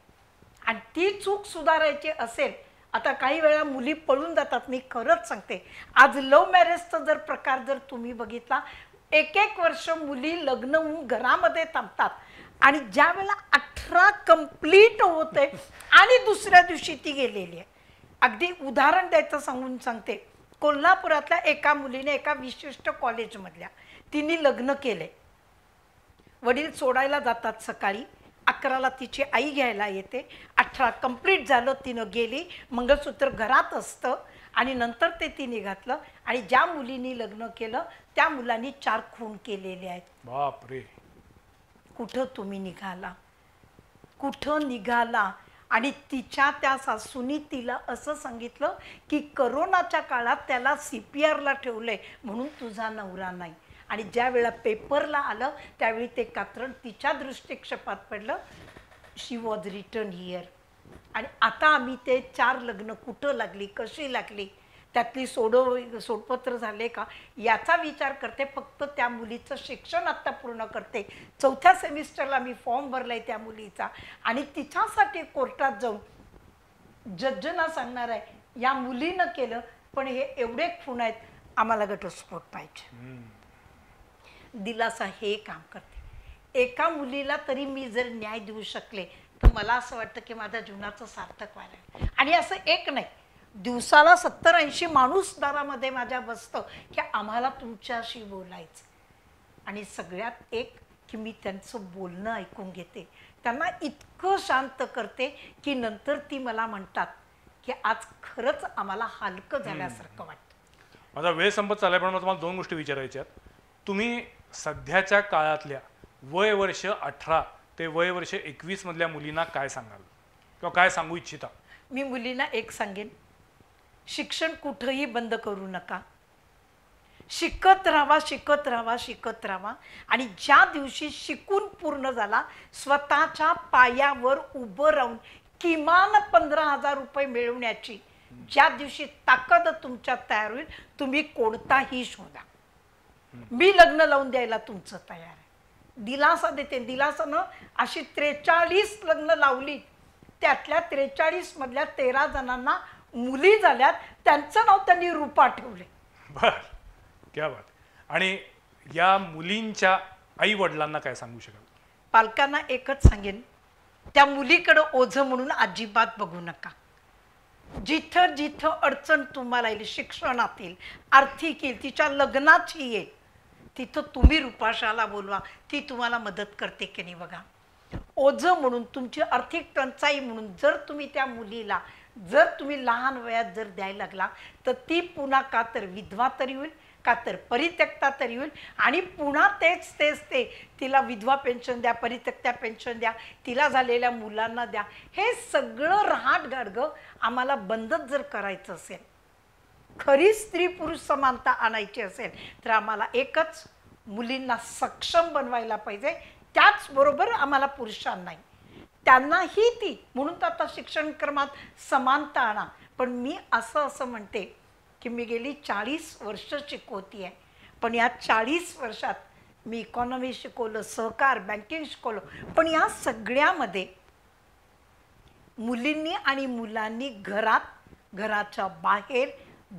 आणि ती चूक सुधारायची असेल. आता काही वेळा मुली पळून जातात. मी खरंच सांगते, आज लव्ह मॅरेजचा जर प्रकार जर तुम्ही बघितला, 1-1 वर्ष मुली लग्न होऊन घरामध्ये थांबतात आणि ज्या वेळेला 18 कंप्लीट होते आणि दुसऱ्या दिवशी ती गेलेली आहे. अगदी उदाहरण द्यायचं सांगून सांगते, कोल्हापुरातल्या एका मुलीने एका विशिष्ट कॉलेजमधल्या, तिने लग्न केले. वडील सोडायला जातात सकाळी, 11ला तिची आई घ्यायला येते. 18 कंप्लीट झालं, तिनं गेली, मंगळसूत्र घरात असतं आणि नंतर ते तिने घातलं. आणि ज्या मुलीने लग्न केलं त्या मुलांनी 4 खून केलेले आहेत. बापरे. कुठं तुम्ही निघाला, कुठं निघाला? आणि तिच्या त्या सासूनी तिला असं सांगितलं की करोनाच्या काळात त्याला CPRला ठेवलंय म्हणून तुझा नवरा नाही. आणि ज्या वेळा पेपरला आलं त्यावेळी ते कात्रण तिच्या दृष्टिक्षेपात पडलं. शी वॉज रिटर्न हिअर. आणि आता आम्ही ते 4 लग्न कुठं लागली, कशी लागली, त्यातली सोडपत्र झाले का याचा विचार करते. फक्त त्या मुलीचं शिक्षण आता पूर्ण करते. 4थ्या सेमिस्टरला मी फॉर्म भरलाय त्या मुलीचा आणि तिच्यासाठी कोर्टात जाऊन जजना सांगणार आहे, या मुलीनं केलं पण हे एवढे खून आहेत, आम्हाला घटस्फोट पाहिजे. दिलासा हे काम करते. एका मुलीला तरी मी जर न्याय देऊ शकले तर मला असं वाटतं की माझ्या जीवनाचं सार्थक व्हायला. आणि असं एक नाही, दिवसाला 70-80 माणूस दारामध्ये माझ्या बसतं की आम्हाला तुमच्याशी बोलायचं. आणि सगळ्यात एक की मी त्यांचं बोलणं ऐकून घेते, त्यांना इतकं शांत करते की नंतर ती मला म्हणतात की आज खरंच आम्हाला हलकं झाल्यासारखं वाटतं. माझा वेळ संपत चाललाय, पण मला तुम्हाला 2 गोष्टी विचारायच्या. तुम्ही सध्याच्या काळातल्या वय वर्ष 18 ते वय वर्ष 21 मधल्या मुलींना काय सांगाल किंवा काय सांगू इच्छिता? मी मुलींना एक सांगेन, शिक्षण कुठंही बंद करू नका. शिकत राहा, शिकत राहा, शिकत राहा. आणि ज्या दिवशी शिकून पूर्ण झाला, स्वतःच्या पायावर उभं राहून किमान 15,000 रुपये मिळवण्याची ज्या दिवशी ताकद तुमच्यात तयार होईल, तुम्ही कोणताही शोधा. मी लग्न लावून द्यायला तुमचं तयार आहे. दिलासा देते. दिलासानं अशी 43 लग्न लावली, त्यातल्या 43 मधल्या 13 जणांना मुली झाल्यात. त्यांचं नाव त्यांनी रूपा ठेवले. बर, क्या बात. आणि या मुलींच्या आई वडिलांना काय सांगू शकाल? पालकांना एकच सांगेन, त्या मुलीकडे ओझं म्हणून अजिबात बघू नका. जिथं जिथं अडचण तुम्हाला येईल, शिक्षणात येईल, आर्थिक येईल, तिच्या लग्नाची येईल, तिथं तुम्ही रूपाशाला बोलवा, ती तुम्हाला मदत करते की नाही बघा. ओझं म्हणून, तुमची आर्थिक टंचाई म्हणून जर तुम्ही त्या मुलीला जर तुम्ही लहान वयात जर द्यायला लागला तर ती पुन्हा का तर विधवा तरी होईल, का तर परित्यक्ता तरी होईल, आणि पुन्हा ते तिला विधवा पेन्शन द्या, परित्यक्ता पेन्शन द्या, तिला झालेल्या मुलांना द्या. हे सगळं रहाट गाडगं आम्हाला बंदच जर करायचं असेल, खरी स्त्री पुरुष समानता आणायची असेल, तर आम्हाला एकच, मुलींना सक्षम बनवायला पाहिजे. त्याचबरोबर आम्हाला पुरुषांनाही, त्यांनाही ती, म्हणून तर आता शिक्षण क्रमात समानता आणा. पण मी असं म्हणते की मी गेली 40 वर्ष शिकवती आहे, पण या 40 वर्षात मी इकॉनॉमी शिकवलं, सहकार, बँकिंग शिकवलं, पण या सगळ्यामध्ये मुलींनी आणि मुलांनी घराच्या बाहेर,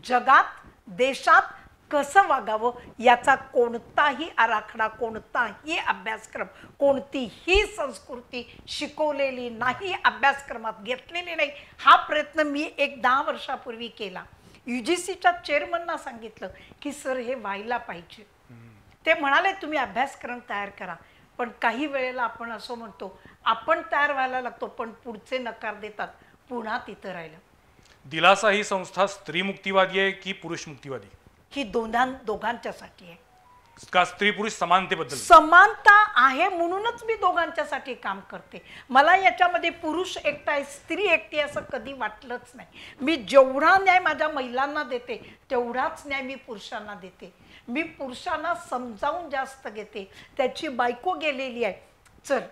जगात, देशात कसं वागावं याचा कोणताही आराखडा, कोणताही अभ्यासक्रम, कोणतीही संस्कृती शिकवलेली नाही, अभ्यासक्रमात घेतलेली नाही. हा प्रयत्न मी एक 10 वर्षापूर्वी केला. UGCच्या चेअरमनना सांगितलं की सर हे व्हायला पाहिजे. ते म्हणाले तुम्ही अभ्यासक्रम तयार करा. पण काही वेळेला आपण असं म्हणतो, आपण तयार व्हायला लागतो पण पुढचे नकार देतात, पुन्हा तिथं राहिलं. दिलासा ही संस्था स्त्री मुक्तिवादी आहे की पुरुष मुक्तिवादी? ही दोघांच्यासाठी आहे. का स्त्री पुरुष समानतेबद्दल? समानता आहे म्हणूनच मी दोघांच्यासाठी काम करते. मला याच्यामध्ये पुरुष एकटा आहे, स्त्री एकटी असं कधी वाटलंच नाही. मी जेवढा न्याय माझ्या महिलांना देते तेवढाच न्याय मी पुरुषांना देते. मी पुरुषांना समजावून जास्त घेते. त्याची बायको गेलेली आहे, चल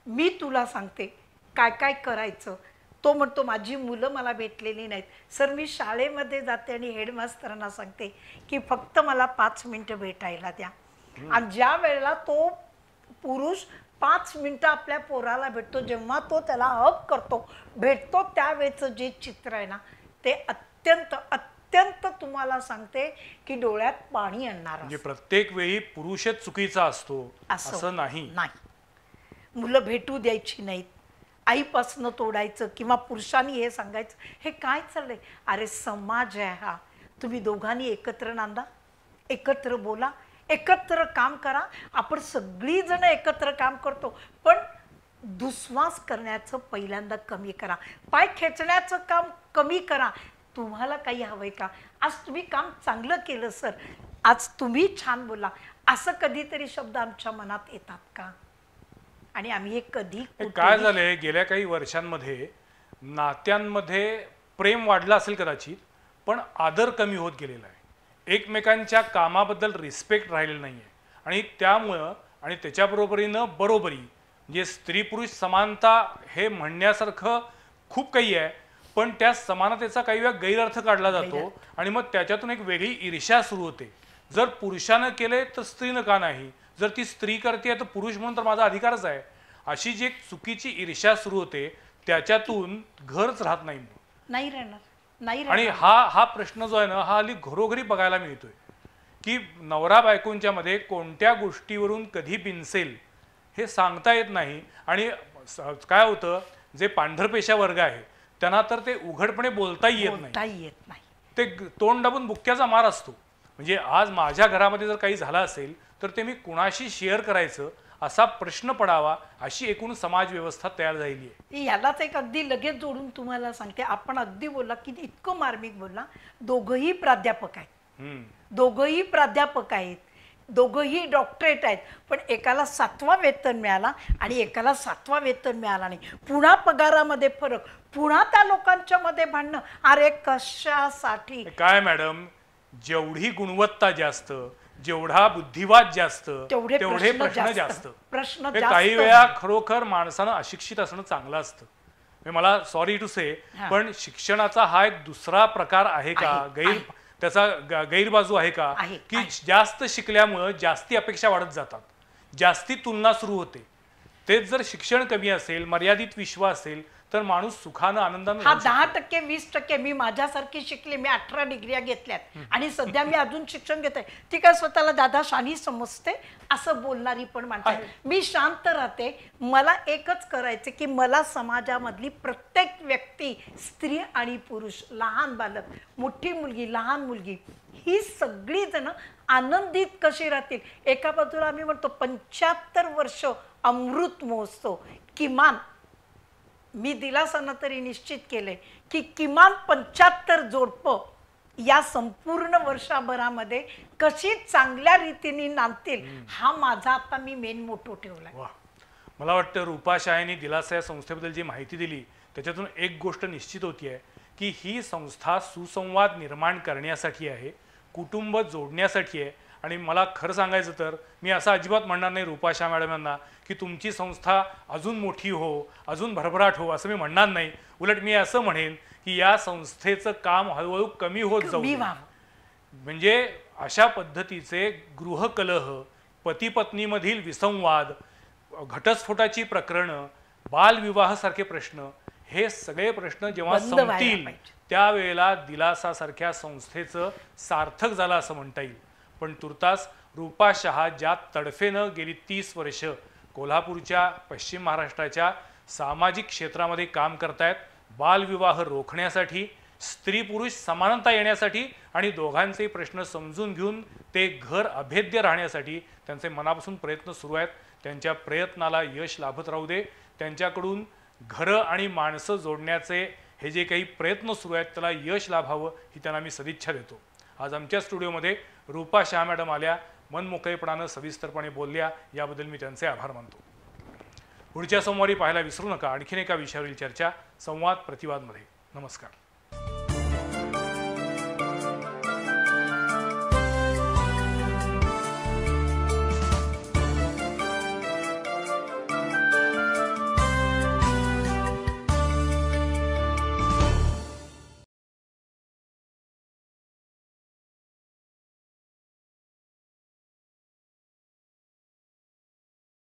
मी तुला सांगते काय काय करायचं. तो म्हणतो माझी मुलं मला भेटलेली नाहीत. सर मी शाळेमध्ये जाते आणि हेडमास्तरांना सांगते की फक्त मला 5 मिनिटं भेटायला द्या. आणि ज्या वेळेला तो पुरुष 5 मिनिटं आपल्या पोराला भेटतो, जेव्हा तो त्याला हक करतो, भेटतो, त्यावेळेचं जे चित्र आहे ना, ते अत्यंत अत्यंत तुम्हाला सांगते की डोळ्यात पाणी आणणार. म्हणजे प्रत्येक वेळी पुरुषच चुकीचा असतो असं नाही. मुलं भेटू द्यायची नाहीत, आईपासनं तोडायचं, किंवा पुरुषांनी हे सांगायचं हे काय चाललंय. अरे समाज आहे हा, तुम्ही दोघांनी एकत्र नांदा, एकत्र बोला, एकत्र काम करा. आपण सगळी जण एकत्र काम करतो, पण दुस्वास करण्याचं पहिल्यांदा कमी करा, पाय खेचण्याचं काम कमी करा. तुम्हाला काही हवंय का, आज तुम्ही काम चांगलं केलं सर, आज तुम्ही छान बोला, असं कधीतरी शब्द आमच्या मनात येतात का? आणि आम्ही हे कधी काय झालंय, गेल्या काही वर्षांमध्ये नात्यांमध्ये प्रेम वाढलं असेल कदाचित, पण आदर कमी होत गेलेला आहे. एकमेकांच्या कामाबद्दल रिस्पेक्ट राहिलेला नाहीये. आणि त्यामुळं आणि त्याच्याबरोबरीनं बरोबरी, म्हणजे स्त्री पुरुष समानता हे म्हणण्यासारखं खूप काही आहे, पण त्या समानतेचा काही वेळा गैरअर्थ काढला जातो आणि मग त्याच्यातून एक वेगळी ईर्ष्या सुरू होते. जर पुरुषानं केले तर स्त्रीनं का नाही, जर ती स्त्री करते तर पुरुष म्हणून तर माझा अधिकारच आहे, अशी जी एक चुकीची ईर्ष्या सुरू होते, त्याच्यातून घरच राहत नाही राहणार. आणि हा प्रश्न जो आहे ना, हा हल्ली घरोघरी बघायला मिळतोय की नवरा बायकोंच्या मध्ये कोणत्या गोष्टीवरून कधी बिनसेल हे सांगता येत नाही. आणि काय होतं, जे पांढरपेशा वर्ग आहे त्यांना तर ते उघडपणे बोलताही येत नाही. ते तोंड दाबून बुक्क्याचा मार असतो. म्हणजे आज माझ्या घरामध्ये जर काही झालं असेल तर ते मी कुणाशी शेअर करायचं असा प्रश्न पडावा, अशी एकूण समाज व्यवस्था तयार झालेली आहे. यालाच एक अगदी लगेच जोडून तुम्हाला सांगते, आपण अगदी बोलला की इतकं मार्मिक बोलला. दोघंही प्राध्यापक आहेत, दोघंही डॉक्टरेट आहेत, पण एकाला 7वा वेतन मिळाला आणि एकाला 7वा वेतन मिळाला नाही. पुन्हा पगारामध्ये फरक, पुन्हा त्या लोकांच्या मध्ये भांडणं. अरे कशासाठी? काय मॅडम, जेवढी गुणवत्ता जास्त, जेवढा बुद्धिवाद जास्त, तेवढे प्रश्न जास्त. काही वेळा खरोखर माणसानं अशिक्षित असणं चांगलं असतं. मला सॉरी टू से, पण शिक्षणाचा हा एक दुसरा प्रकार आहे का, त्याचा गैरबाजू आहे का, की जास्त शिकल्यामुळे जास्ती अपेक्षा वाढत जातात, जास्ती तुलना सुरू होते. तेच जर शिक्षण कमी असेल, मर्यादित विश्व असेल, तर माणूस सुखानं आनंदानं. हा 10%, 20%. मी माझ्यासारखी शिकले, मी 18 डिग्र्या घेतल्यात आणि सध्या मी अजून शिक्षण घेते. ती काय स्वतःला दादा शानी समजते असं बोलणारी पण माणसं आहे. मी शांत राहते. मला एकच करायचे की मला समाजामधली प्रत्येक व्यक्ती, स्त्री आणि पुरुष, लहान बालक, मोठी मुलगी, लहान मुलगी, ही सगळी जण आनंदित कशी राहतील. एका बाजूला आम्ही म्हणतो 75 वर्ष अमृत महोत्सव, किमान मी दिलासानं तरी निश्चित केले की किमान 75 जोडपं या संपूर्ण वर्षभरामध्ये कशी चांगल्या रीतीने नांदतील हा माझा आता मी मेन मोटो ठेवलाय. वा, मला वाटतं रूपा शाहेंनी दिलासा या संस्थेबद्दल जी माहिती दिली त्याच्यातून एक गोष्ट निश्चित होती आहे की ही संस्था सुसंवाद निर्माण करण्यासाठी आहे, कुटुंब जोडण्यासाठी आहे. आणि मला खरं सांगायचं तर मी असं अजिबात म्हणणार नाही रूपा शाह मॅडम यांना की तुमची संस्था अजून मोठी हो, अजून भरभराट हो, असं मी म्हणणार नाही. उलट मी असं म्हणेन की या संस्थेचं काम हळूहळू कमी होत जाऊ कमी दे. व्हावं. म्हणजे अशा पद्धतीचे गृहकलह, पती पत्नीमधील विसंवाद, घटस्फोटाची प्रकरणं, बालविवाहासारखे प्रश्न, हे सगळे प्रश्न जेव्हा बंद व्हायला संपतील पाहिजे. त्यावेळेला दिलासासारख्या संस्थेचं सार्थक झालं असं म्हणता येईल. पण तुर्तास रूपा शहा ज्या तडफेनं गेली 30 वर्ष कोल्हापूरच्या, पश्चिम महाराष्ट्राच्या सामाजिक क्षेत्रामध्ये काम करतायत, बालविवाह रोखण्यासाठी, स्त्री पुरुष समानता येण्यासाठी आणि दोघांचे प्रश्न समजून घेऊन ते घर अभेद्य राहण्यासाठी त्यांचे मनापासून प्रयत्न सुरू आहेत. त्यांच्या प्रयत्नाला यश लाभत राहू दे. त्यांच्याकडून घरं आणि माणसं जोडण्याचे हे जे काही प्रयत्न सुरू आहेत त्याला यश लाभावं ही त्यांना मी सदिच्छा देतो. आज आमच्या स्टुडिओमध्ये रूपा शाह मॅडम आल्या, मनमोकळेपणानं सविस्तरपणे बोलल्या, याबद्दल मी त्यांचे आभार मानतो. पुढच्या सोमवारी पाहायला विसरू नका आणखीन एका विषयावरील चर्चा संवाद प्रतिवादमध्ये. नमस्कार.